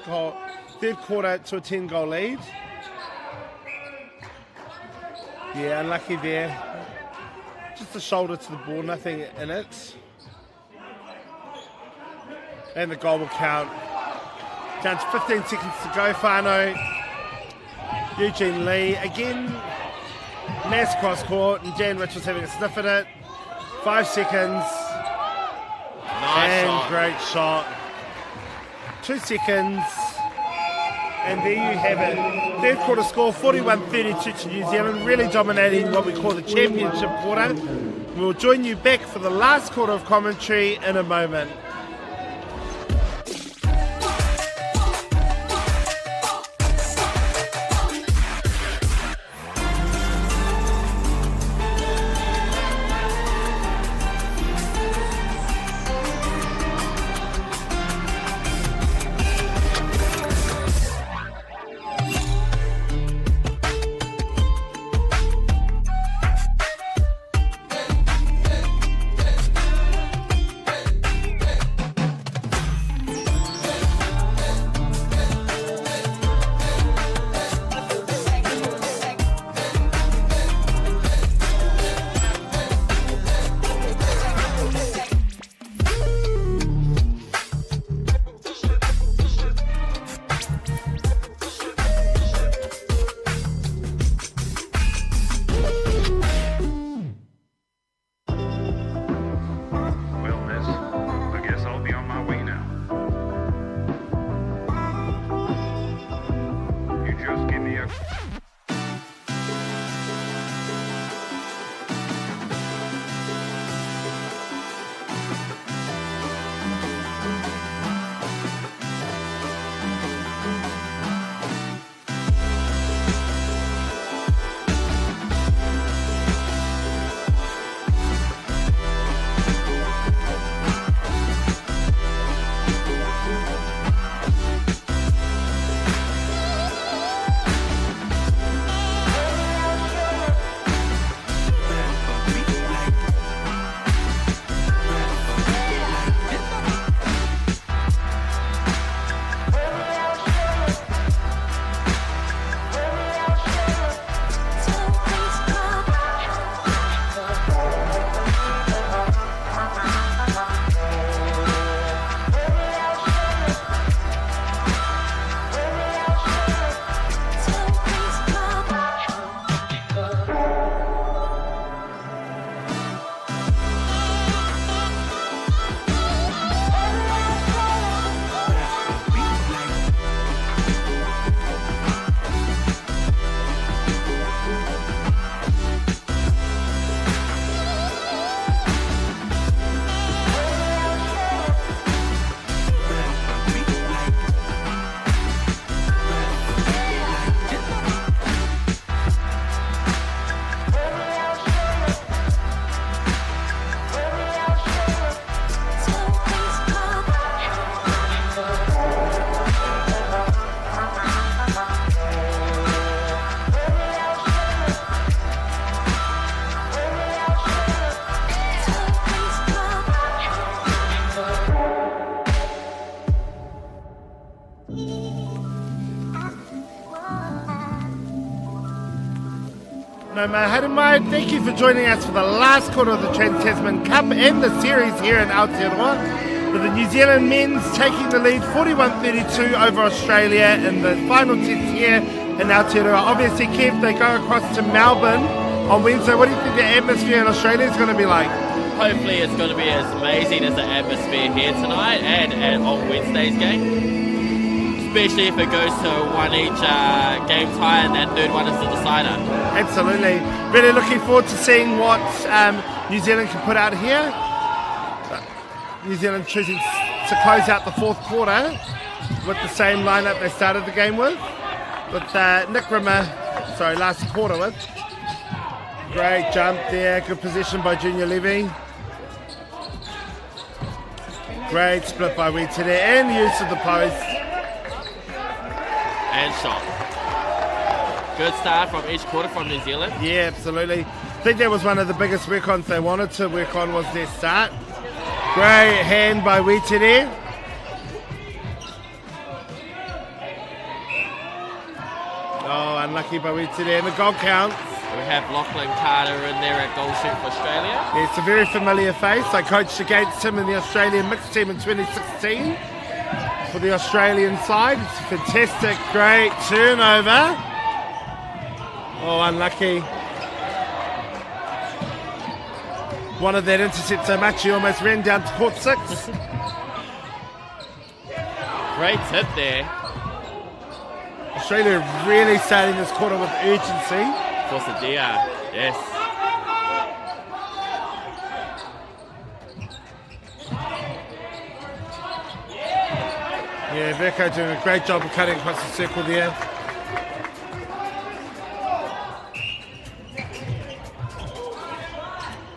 Speaker 1: quarter to a 10-goal lead. Yeah, unlucky there. Just a shoulder to the ball, nothing in it. And the goal will count. Down to 15 seconds to go, Whānau. Eugene Lee, again, mass cross court, and Jan Rich was having a sniff at it. 5 seconds.
Speaker 2: Nice shot.
Speaker 1: Great shot. 2 seconds. And there you have it. Third quarter score, 41-32 to New Zealand, really dominating what we call the championship quarter. We'll join you back for the last quarter of commentary in a moment. No more Harimai, thank you for joining us for the last quarter of the Trans Tasman Cup and the series here in Aotearoa, with the New Zealand men's taking the lead 41-32 over Australia in the final test here in Aotearoa. Obviously, Kev, they go across to Melbourne on Wednesday. What do you think the atmosphere in Australia is going to be like?
Speaker 2: Hopefully it's going to be as amazing as the atmosphere here tonight and on Wednesday's game. Especially if it goes to one each game tie and that third one is the decider.
Speaker 1: Absolutely. Really looking forward to seeing what New Zealand can put out here. New Zealand choosing to close out the fourth quarter with the same lineup they started the game with Nick Rimmer, last quarter with. Great jump there, good position by Junior Levy. Great split by Wheated and use of the post.
Speaker 2: And shot. Good start from each quarter from New Zealand.
Speaker 1: Yeah, absolutely. I think that was one of the biggest work-ons they wanted to work on was their start. Great hand by Wheated. Oh, unlucky by Wheated and the goal counts.
Speaker 2: We have Lachlan Carter in there at goal shoot for Australia.
Speaker 1: Yeah, it's a very familiar face. I coached against him in the Australian mixed team in 2016 for the Australian side. It's a fantastic, great turnover. Oh, unlucky. Wanted that intercept so much he almost ran down to court 6.
Speaker 2: Great tip there.
Speaker 1: Australia really starting this quarter with urgency.
Speaker 2: Forsadia, yes.
Speaker 1: Yeah, Verko doing a great job of cutting across the circle there.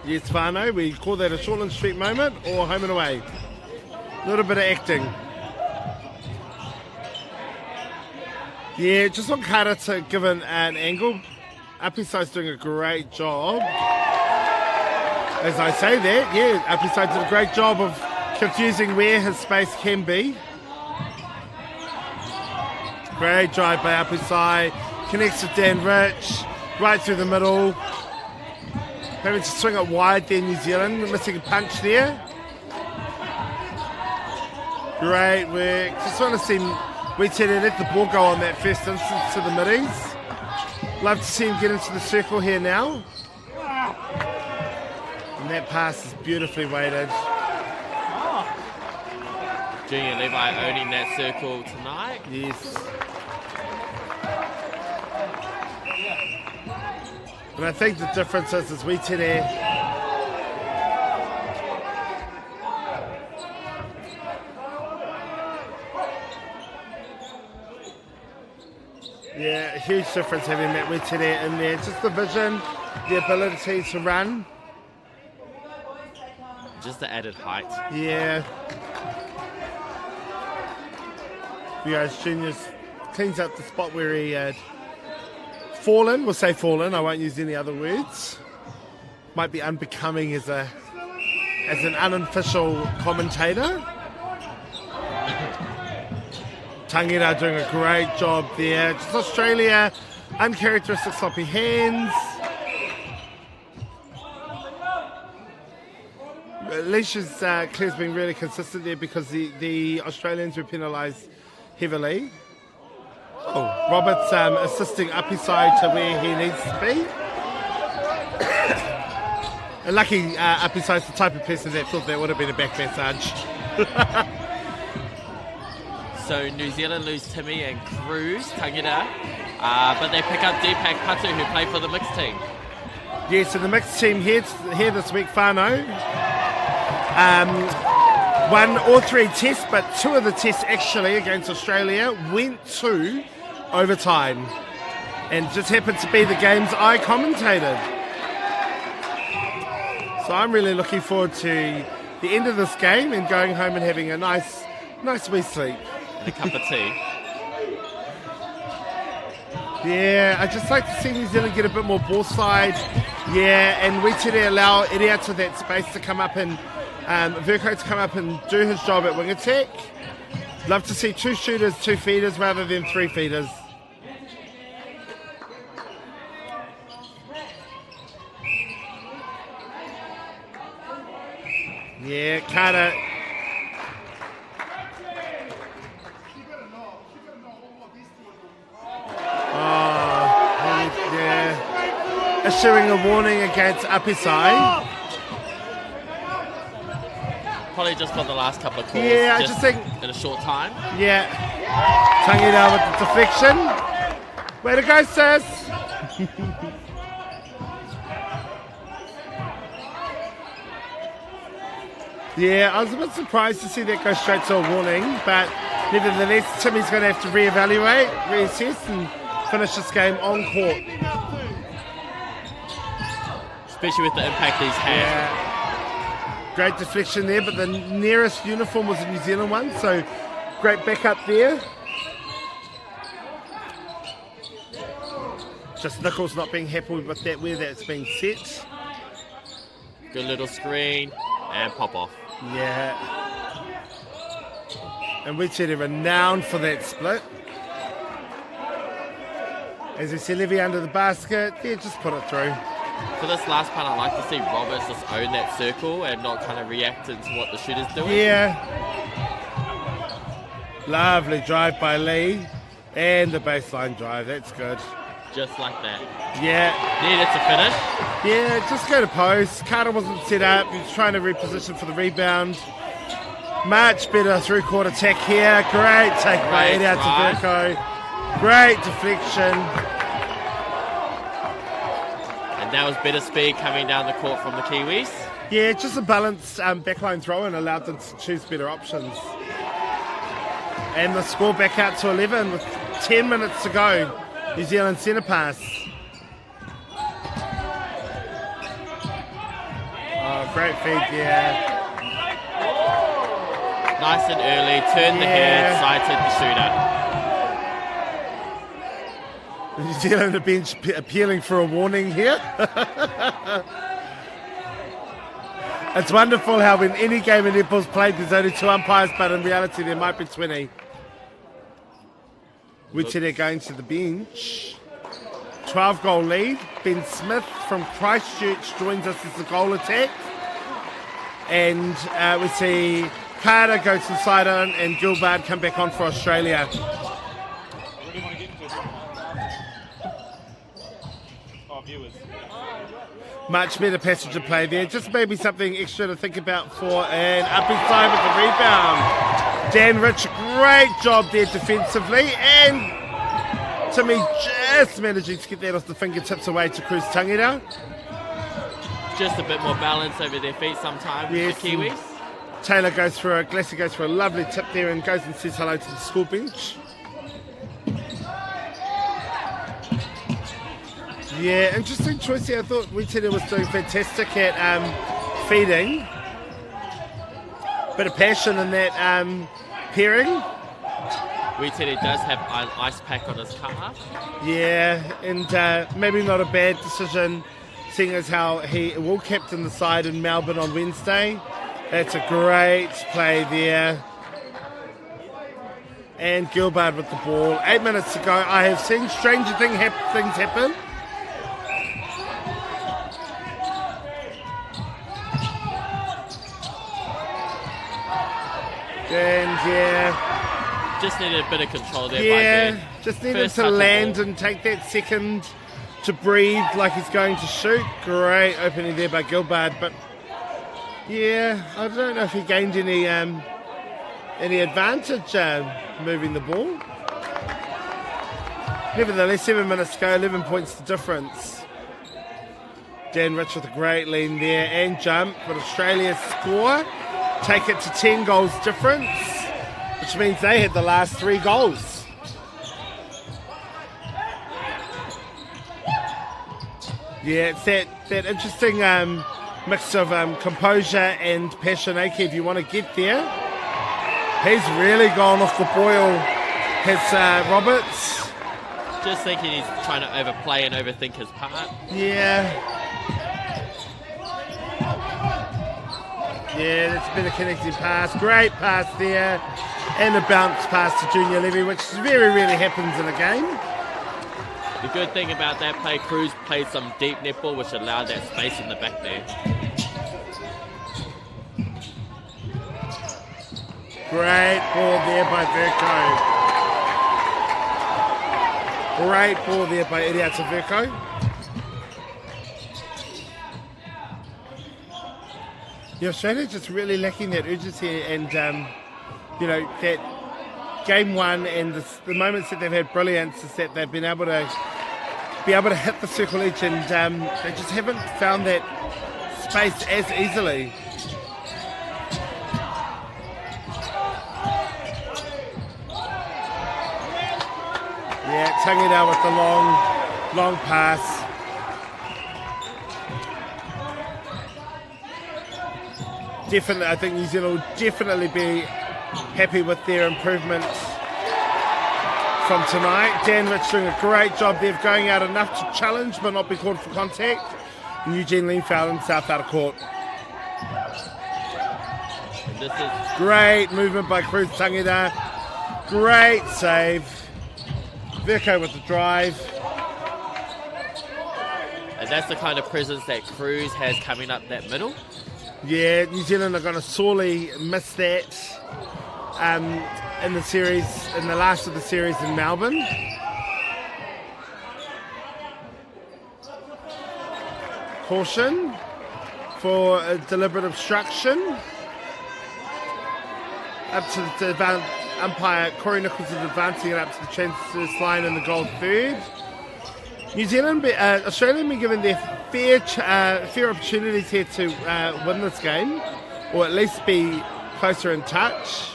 Speaker 1: Yes, Whānau, we call that a Shortland Street moment or home and away. A little bit of acting. Yeah, just want Carter to give an angle. Upiside's doing a great job. As I say that, yeah, Upiside did a great job of confusing where his space can be. Great drive by Upiside. Connects with Dan Rich. Right through the middle. Having to swing it wide there, New Zealand. Missing a punch there. Great work. Just want to see Wheated let the ball go on that first instance to the middies. Love to see him get into the circle here now. And that pass is beautifully weighted.
Speaker 2: Junior Levi owning that circle tonight.
Speaker 1: Yes. And I think the difference is Wheated yeah, a huge difference having that Wheated in there. Just the vision, the ability to run.
Speaker 2: Just the added height.
Speaker 1: Yeah. Juniors cleans up the spot where he had fallen. We'll say fallen, I won't use any other words. Might be unbecoming as an unofficial commentator. Tangira doing a great job there. Just Australia, uncharacteristic sloppy hands. Leish's clear's been really consistent there because the Australians were penalised heavily. Oh, Roberts assisting Upiside to where he needs to be. And lucky Upiside's the type of person that thought that would have been a back massage.
Speaker 2: So New Zealand lose Timmy and Cruz, Tangira, but they pick up Deepak Patu who play for the mixed team.
Speaker 1: Yeah, so the mixed team here this week, Whānau. Won all 3 tests, but 2 of the tests actually against Australia went to overtime. And just happened to be the games I commentated. So I'm really looking forward to the end of this game and going home and having a nice wee sleep.
Speaker 2: A cup of tea.
Speaker 1: Yeah, I just like to see New Zealand get a bit more ball side. Yeah, and Wheated allow Idiata that space to come up and Verko to come up and do his job at wing attack. Love to see 2 shooters, 2 feeders rather than 3 feeders. Yeah, Carter. Yeah. Issuing a warning against Apisai.
Speaker 2: Probably just for the last couple of calls.
Speaker 1: Yeah, I just think
Speaker 2: in a short time.
Speaker 1: Yeah. Tangida with the deflection. Way to go, sis. Yeah, I was a bit surprised to see that go straight to a warning, but nevertheless, Timmy's going to have to reevaluate, reassess, and finish this game on court.
Speaker 2: Especially with the impact he's had.
Speaker 1: Yeah. Great deflection there, but the nearest uniform was a New Zealand one, so great backup there. Just Nichols not being happy with that where that's being set.
Speaker 2: Good little screen and pop off.
Speaker 1: Yeah. And we said renowned for that split. As we see Levy under the basket, yeah, just put it through.
Speaker 2: For this last part, I like to see Roberts just own that circle and not kind of react to what the shooter's doing.
Speaker 1: Yeah. Lovely drive by Lee. And the baseline drive, that's good.
Speaker 2: Just like that.
Speaker 1: Yeah.
Speaker 2: Needed to finish.
Speaker 1: Yeah, just go to post. Carter wasn't set up. He was trying to reposition for the rebound. Much better through-court attack here. Great take by Eddie out to Verco. Great deflection.
Speaker 2: And that was better speed coming down the court from the Kiwis.
Speaker 1: Yeah, just a balanced backline throw and allowed them to choose better options. And the score back out to 11 with 10 minutes to go. New Zealand centre pass. Oh, great feed, yeah.
Speaker 2: Nice and early, turned the head, sighted the shooter.
Speaker 1: New Zealand have been appealing for a warning here. It's wonderful how in any game in netball's played there's only 2 umpires, but in reality there might be 20. Wichita going to the bench. 12-goal lead. Ben Smith from Christchurch joins us as the goal attack. And we see Carter go to the sideline and Gilbert come back on for Australia. Much better passage of play there. Just maybe something extra to think about for an up inside with the rebound. Dan Rich, great job there defensively. And Timmy just managing to get that off the fingertips away to Cruz Tangida.
Speaker 2: Just a bit more balance over their feet sometimes with the Kiwis.
Speaker 1: Taylor goes for a, Glassy goes for a lovely tip there and goes and says hello to the school bench. Yeah, interesting choice here. I thought Wichita was doing fantastic at feeding. Bit of passion in that pairing.
Speaker 2: Wichita does have an ice pack on his calf.
Speaker 1: Yeah, and maybe not a bad decision, seeing as how he will captain the side in Melbourne on Wednesday. That's a great play there. And Gilbert with the ball. 8 minutes to go. I have seen stranger things happen. And
Speaker 2: just needed a bit of control there.
Speaker 1: Yeah, just needed to land and take that second to breathe like he's going to shoot. Great opening there by Gilbert, but yeah, I don't know if he gained any advantage moving the ball. Nevertheless, 7 minutes to go, 11 points to difference. Dan Rich with a great lean there and jump, but Australia score. Take it to 10 goals difference, which means they had the last 3 goals. Yeah, it's that interesting mix of composure and passion. Aki, if you want to get there. He's really gone off the boil, has Roberts.
Speaker 2: Just thinking he's trying to overplay and overthink his part.
Speaker 1: Yeah, that's been a connecting pass. Great pass there. And a bounce pass to Junior Levy, which very rarely happens in a game.
Speaker 2: The good thing about that play, Cruz played some deep netball, which allowed that space in the back there.
Speaker 1: Great ball there by Verco. Great ball there by Idiata Verco. Yeah, Australia just really lacking that urgency and, that game one and the moments that they've had brilliance is that they've been able to hit the circle edge and they just haven't found that space as easily. Yeah, Tangida with the long pass. Definitely, I think New Zealand will definitely be happy with their improvements from tonight. Dan Rich doing a great job there of going out enough to challenge but not be called for contact. And Eugene Leenfeld in south out of court.
Speaker 2: This is
Speaker 1: great movement by Cruz Tangida. Great save. Verco with the drive.
Speaker 2: And that's the kind of presence that Cruz has coming up that middle.
Speaker 1: Yeah, New Zealand are going to sorely miss that in the series, in the last of the series in Melbourne. Caution for a deliberate obstruction. Up to the umpire, Corey Nichols is advancing it up to the transverse line in the goal third. New Zealand, Australia have been given their fair opportunities here to win this game, or at least be closer in touch.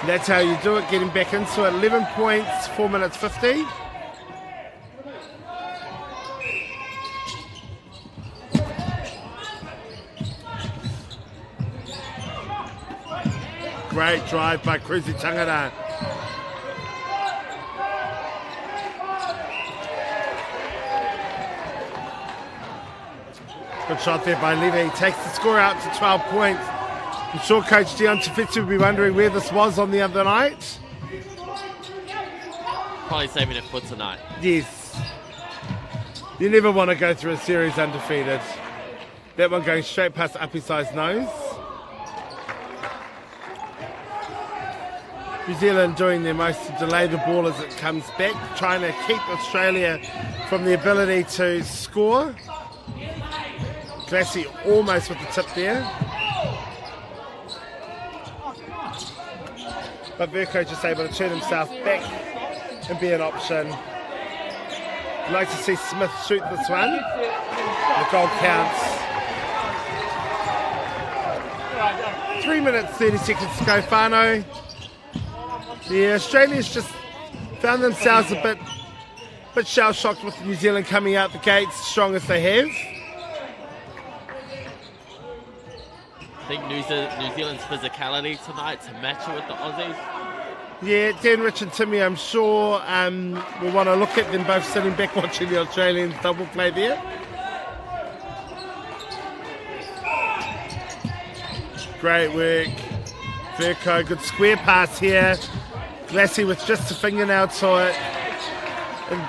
Speaker 1: That's how you do it, getting back into it. 11 points, 4 minutes 50. Great drive by Cruzy Tangata. Good shot there by Levy. Takes the score out to 12 points. I'm sure Coach Dion Tafitsu will be wondering where this was on the other night.
Speaker 2: Probably saving it for tonight.
Speaker 1: Yes. You never want to go through a series undefeated. That one going straight past Apisai's nose. New Zealand doing their most to delay the ball as it comes back, trying to keep Australia from the ability to score. Glassy almost with the tip there. But Verco just able to turn himself back and be an option. I'd like to see Smith shoot this one. The goal counts. 3 minutes, 30 seconds to go, Whānau. The Australians just found themselves a bit shell-shocked with New Zealand coming out the gates strong as they have.
Speaker 2: I think New Zealand's physicality tonight to match it with the Aussies.
Speaker 1: Yeah, Dan, Rich and Timmy, I'm sure we want to look at them both sitting back watching the Australians double play there. Great work. Verco, good square pass here. Glassy with just a fingernail to it. And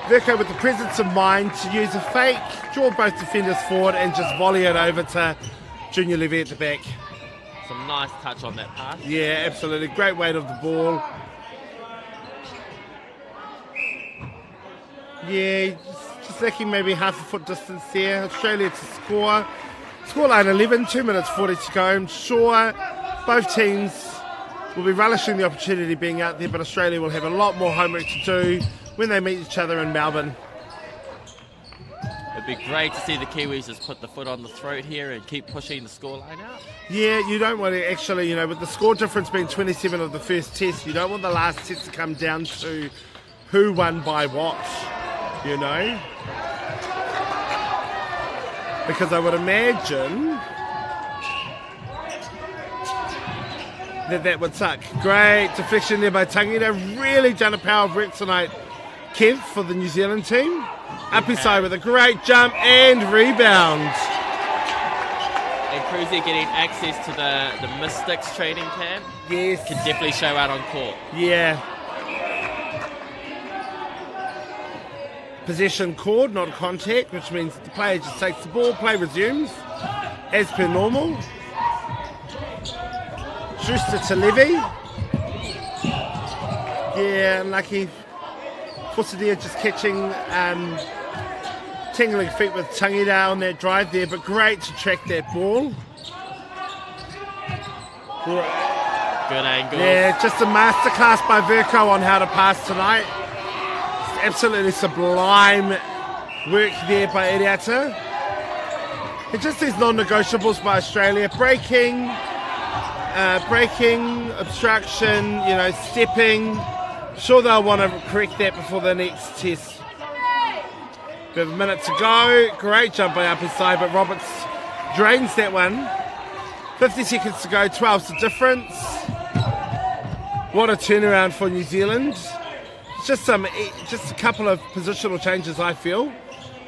Speaker 1: Verco with the presence of mind to use a fake, draw both defenders forward and just volley it over to Junior Levy at the back.
Speaker 2: Some nice touch on that pass.
Speaker 1: Yeah, absolutely. Great weight of the ball. Yeah, just lacking maybe half a foot distance there. Australia to score. Scoreline 11, 2 minutes 40 to go. I'm sure both teams will be relishing the opportunity being out there, but Australia will have a lot more homework to do when they meet each other in Melbourne.
Speaker 2: It'd be great to see the Kiwis just put the foot on the throat here and keep pushing the scoreline out.
Speaker 1: Yeah, you don't want to actually, with the score difference being 27 of the first test, you don't want the last test to come down to who won by what, Because I would imagine that would suck. Great deflection there by Tangida. Really done a power of work tonight, Kev, for the New Zealand team. Apisai with a great jump and rebound.
Speaker 2: And Cruzy getting access to the Mystics training camp.
Speaker 1: Yes.
Speaker 2: Can definitely show out on court.
Speaker 1: Yeah. Possession cord, not contact, which means the player just takes the ball, play resumes, as per normal. Schuster to Levy. Yeah, unlucky. Fosadia just catching tingling feet with Tangida on that drive there, but great to track that ball.
Speaker 2: Good angle.
Speaker 1: Yeah, just a masterclass by Verco on how to pass tonight. Absolutely sublime work there by Iriata. It just these non-negotiables by Australia. Breaking, obstruction, stepping. Sure they'll want to correct that before the next test. We have a minute to go. Great jump by upper side, but Roberts drains that one. 50 seconds to go, 12's the difference. What a turnaround for New Zealand. Just a couple of positional changes, I feel.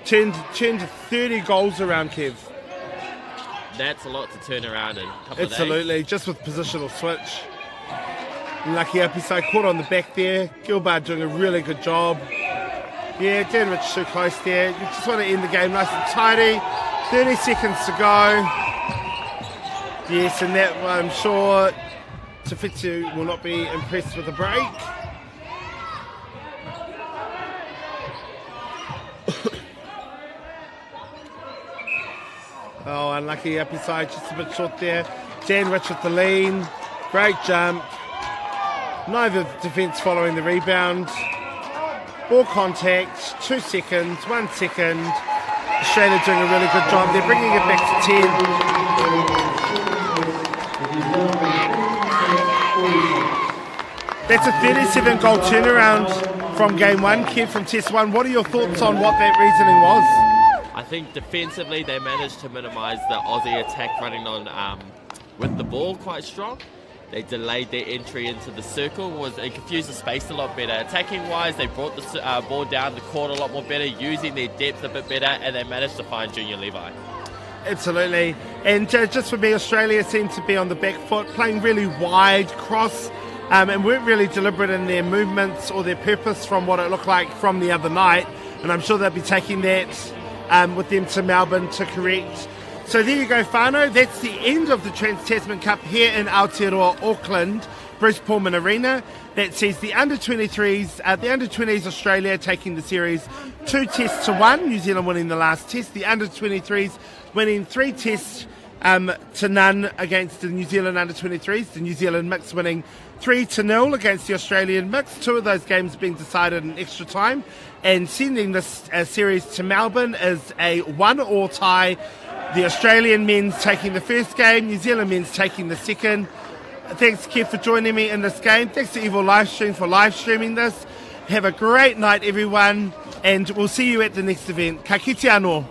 Speaker 1: Turned 30 goals around, Kev.
Speaker 2: That's a lot to turn around in a couple
Speaker 1: Absolutely,
Speaker 2: of days.
Speaker 1: just with positional switch. Lucky Apisai caught on the back there. Gilbert doing a really good job. Yeah, Dan Rich too close there. You just want to end the game nice and tidy. 30 seconds to go. Yes, and that I'm sure Tafitsu will not be impressed with the break. Oh, unlucky Apisai, just a bit short there. Dan Rich with the lean. Great jump. Neither defence following the rebound. Ball contact, 2 seconds, 1 second. Australia doing a really good job. They're bringing it back to 10. That's a 37-goal turnaround from game one. Kev, from test one. What are your thoughts on what that reasoning was?
Speaker 2: I think defensively they managed to minimise the Aussie attack running on with the ball quite strong. They delayed their entry into the circle. It confused the space a lot better. Attacking-wise, they brought the ball down the court a lot more better, using their depth a bit better, and they managed to find Junior Levi.
Speaker 1: Absolutely. And just for me, Australia seemed to be on the back foot, playing really wide cross, and weren't really deliberate in their movements or their purpose from what it looked like from the other night. And I'm sure they'll be taking that with them to Melbourne to correct. So there you go, whānau. That's the end of the Trans Tasman Cup here in Aotearoa, Auckland, Bruce Pullman Arena. That sees the under-23s, the under-20s Australia taking the series 2 tests to 1, New Zealand winning the last test. The under-23s winning 3 tests to none against the New Zealand under-23s. The New Zealand mix winning 3-0 against the Australian mix. 2 of those games being decided in extra time. And sending this series to Melbourne is a 1-1 tie. The Australian men's taking the first game, New Zealand men's taking the second. Thanks, Kev, for joining me in this game. Thanks to Evil Livestream for live streaming this. Have a great night, everyone, and we'll see you at the next event. Ka kite anō.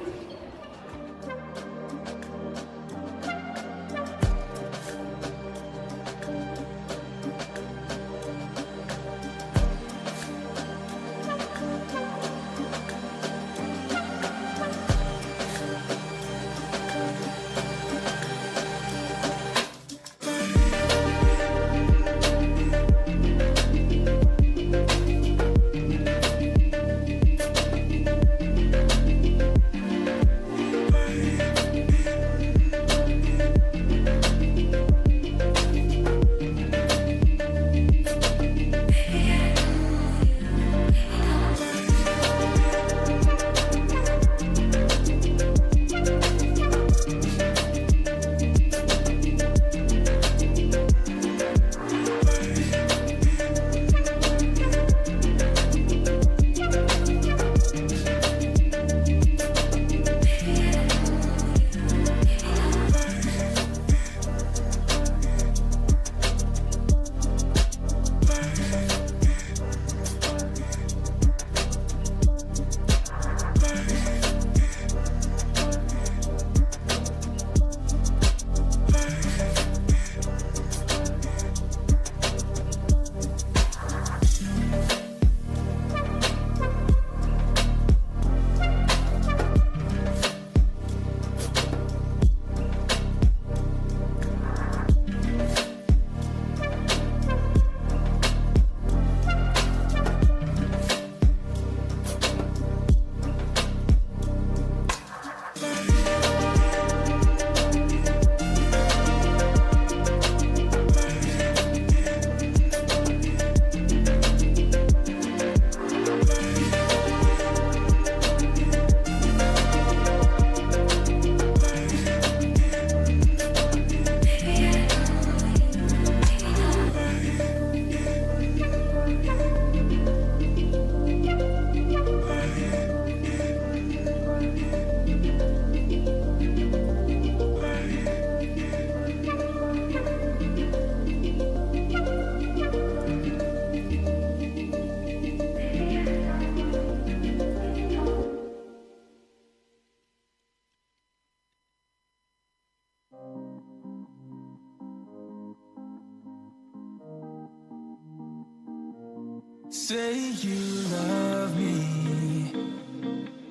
Speaker 3: Say you love me,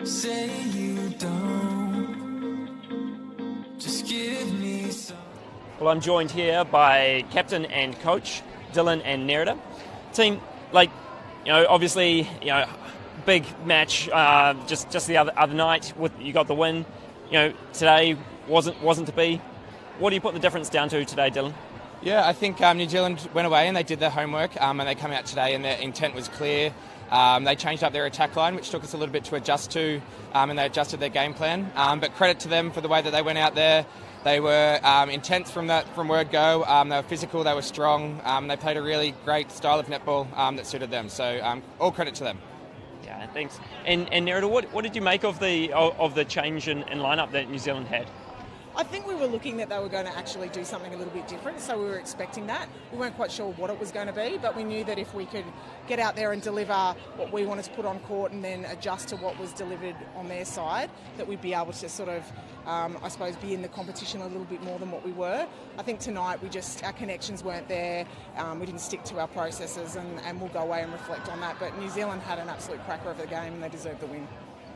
Speaker 3: say you don't, just give me some.
Speaker 4: Well, I'm joined here by captain and coach Dylan and Nerida. Team, obviously, big match just the other night. You got the win. Today wasn't to be. What do you put the difference down to today, Dylan?
Speaker 5: Yeah, I think New Zealand went away and they did their homework, and they come out today and their intent was clear. They changed up their attack line, which took us a little bit to adjust to, and they adjusted their game plan. But credit to them for the way that they went out there. They were intense from word go. They were physical, they were strong. They played a really great style of netball that suited them. So all credit to them.
Speaker 4: Yeah, thanks. And Nerida, what did you make of the change in lineup that New Zealand had?
Speaker 6: I think we were looking that they were going to actually do something a little bit different, so we were expecting that. We weren't quite sure what it was going to be, but we knew that if we could get out there and deliver what we wanted to put on court and then adjust to what was delivered on their side, that we'd be able to sort of, be in the competition a little bit more than what we were. I think tonight our connections weren't there, we didn't stick to our processes, and we'll go away and reflect on that. But New Zealand had an absolute cracker of the game and they deserved the win.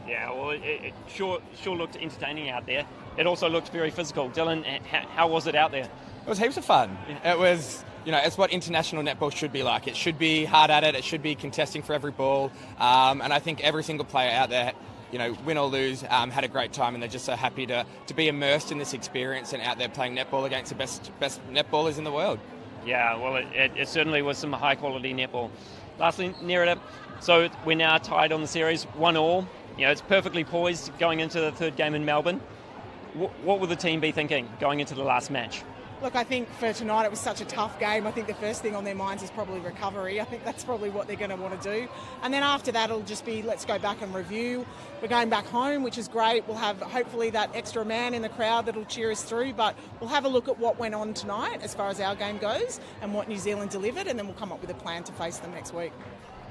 Speaker 4: Yeah, well, it sure looked entertaining out there. It also looked very physical. Dylan, how was it out there?
Speaker 5: It was heaps of fun. Yeah. It was, it's what international netball should be like. It should be hard at it. It should be contesting for every ball. And I think every single player out there, win or lose, had a great time, and they're just so happy to be immersed in this experience and out there playing netball against the best netballers in the world.
Speaker 4: Yeah, well, it certainly was some high-quality netball. Lastly, Nerida, so we're now tied on the series, 1-1. It's perfectly poised going into the third game in Melbourne. What will the team be thinking going into the last match?
Speaker 6: Look, I think for tonight it was such a tough game. I think the first thing on their minds is probably recovery. I think that's probably what they're going to want to do. And then after that, it'll just be, let's go back and review. We're going back home, which is great. We'll have hopefully that extra man in the crowd that'll cheer us through. But we'll have a look at what went on tonight as far as our game goes and what New Zealand delivered, and then we'll come up with a plan to face them next week.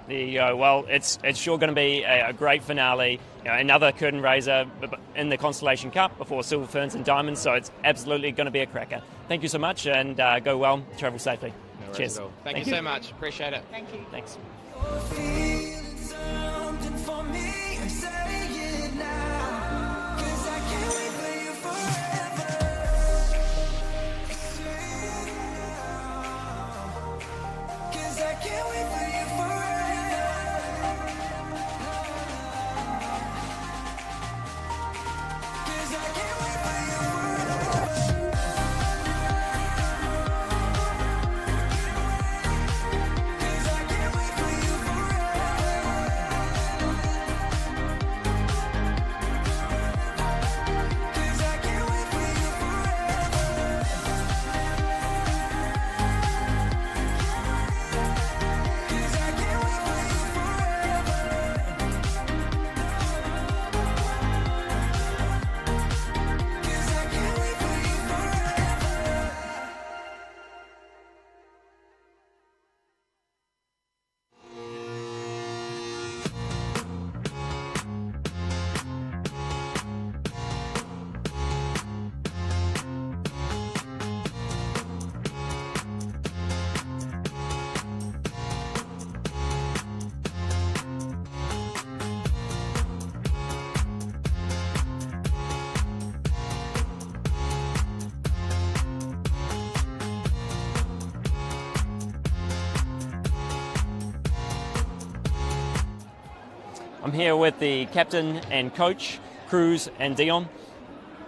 Speaker 4: There you go. Well, it's sure going to be a great finale. Another curtain raiser in the Constellation Cup before Silver Ferns and Diamonds. So it's absolutely going to be a cracker. Thank you so much, and go well. Travel safely.
Speaker 5: No worries
Speaker 4: Cheers.
Speaker 5: at all. Thank you so much. Appreciate it.
Speaker 6: Thank you.
Speaker 4: Thanks. I'm here with the captain and coach, Cruz and Dion.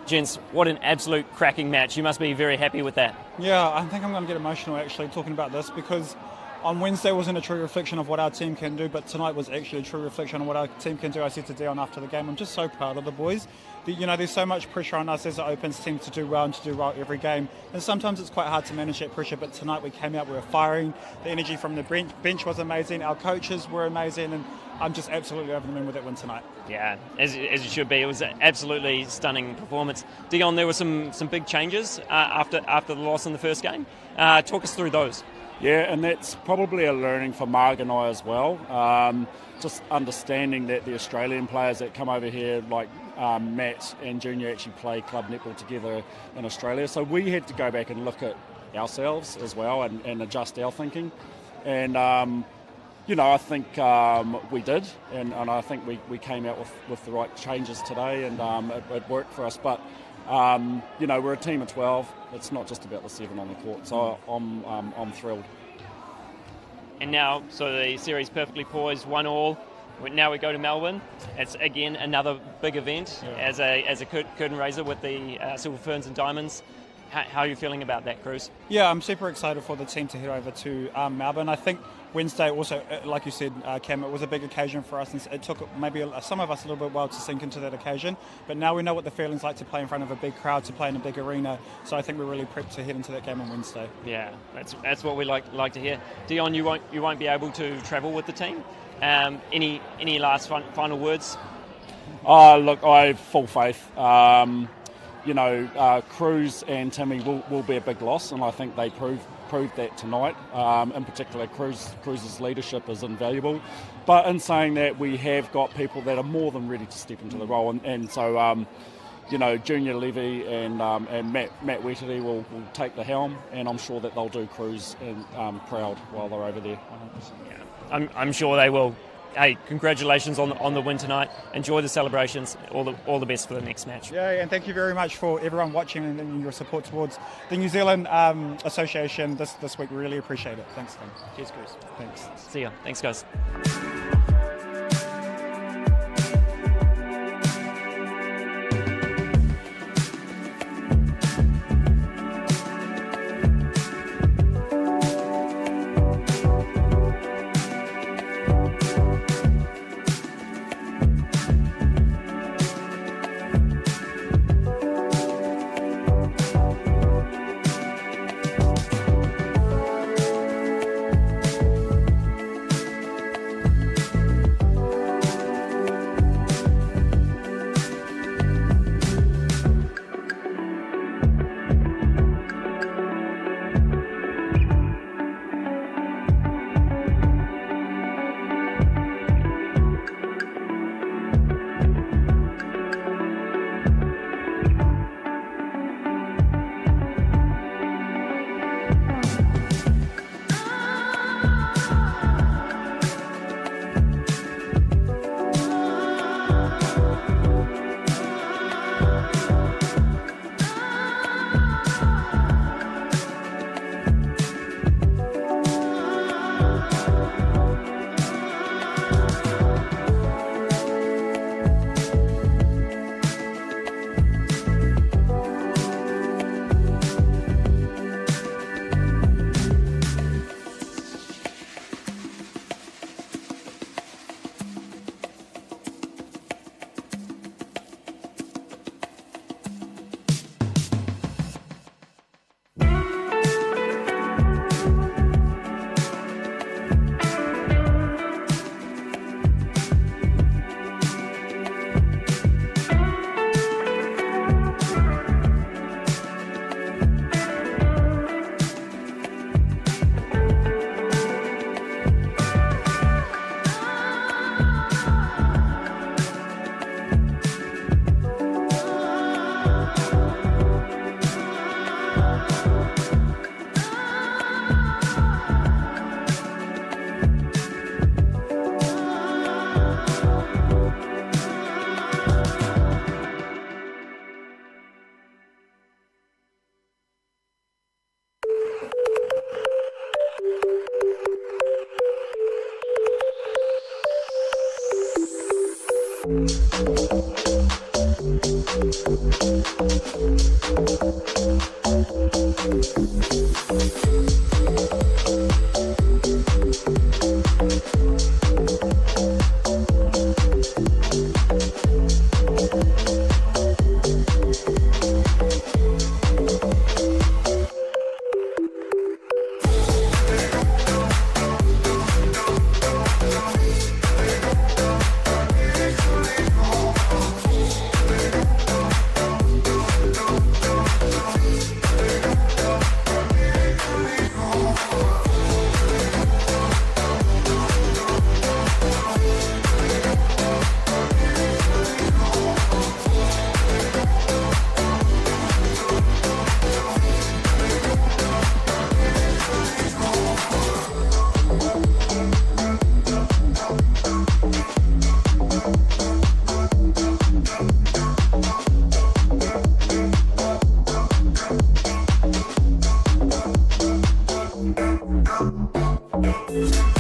Speaker 4: Gents, what an absolute cracking match. You must be very happy with that.
Speaker 7: Yeah, I think I'm going to get emotional actually talking about this, because on Wednesday wasn't a true reflection of what our team can do, but tonight was actually a true reflection of what our team can do. I said to Dion after the game, I'm just so proud of the boys. There's so much pressure on us as an Opens team to do well and to do well every game. And sometimes it's quite hard to manage that pressure, but tonight we came out, we were firing. The energy from the bench was amazing. Our coaches were amazing, and I'm just absolutely over the moon with that win tonight.
Speaker 4: Yeah, as it should be. It was an absolutely stunning performance. Dion, there were some big changes after the loss in the first game. Talk us through those.
Speaker 8: Yeah, and that's probably a learning for Marg and I as well. Just understanding that the Australian players that come over here, like Matt and Junior, actually play club netball together in Australia. So we had to go back and look at ourselves as well and adjust our thinking. And I think we did, and I think we came out with the right changes today, and it worked for us. But we're a team of 12. It's not just about the 7 on the court, so I'm thrilled.
Speaker 4: And now, so the series perfectly poised, 1-1. Now we go to Melbourne. It's again another big event as a curtain raiser with the Silver Ferns and Diamonds. How are you feeling about that, Cruz?
Speaker 7: Yeah, I'm super excited for the team to head over to Melbourne. I think Wednesday also, like you said, Cam, it was a big occasion for us, and it took maybe some of us a little bit while to sink into that occasion. But now we know what the feeling's like to play in front of a big crowd, to play in a big arena. So I think we're really prepped to head into that game on Wednesday.
Speaker 4: Yeah, that's what we like to hear. Dion, you won't be able to travel with the team. Any last final words?
Speaker 8: Look, I have full faith. Cruz and Timmy will be a big loss, and I think they proved that tonight. In particular, Cruz's leadership is invaluable. But in saying that, we have got people that are more than ready to step into the role, and so Junior Levy and Matt Wetterly will take the helm, and I'm sure that they'll do Cruz proud while they're over there.
Speaker 4: Yeah, I'm sure they will. Hey, congratulations on the win tonight. Enjoy the celebrations. All the best for the next match.
Speaker 7: Yeah, and thank you very much for everyone watching and your support towards the New Zealand Association this week. We really appreciate it. Thanks, Tim.
Speaker 4: Cheers, Chris.
Speaker 7: Thanks.
Speaker 4: See ya. Thanks, guys.
Speaker 3: Tasman.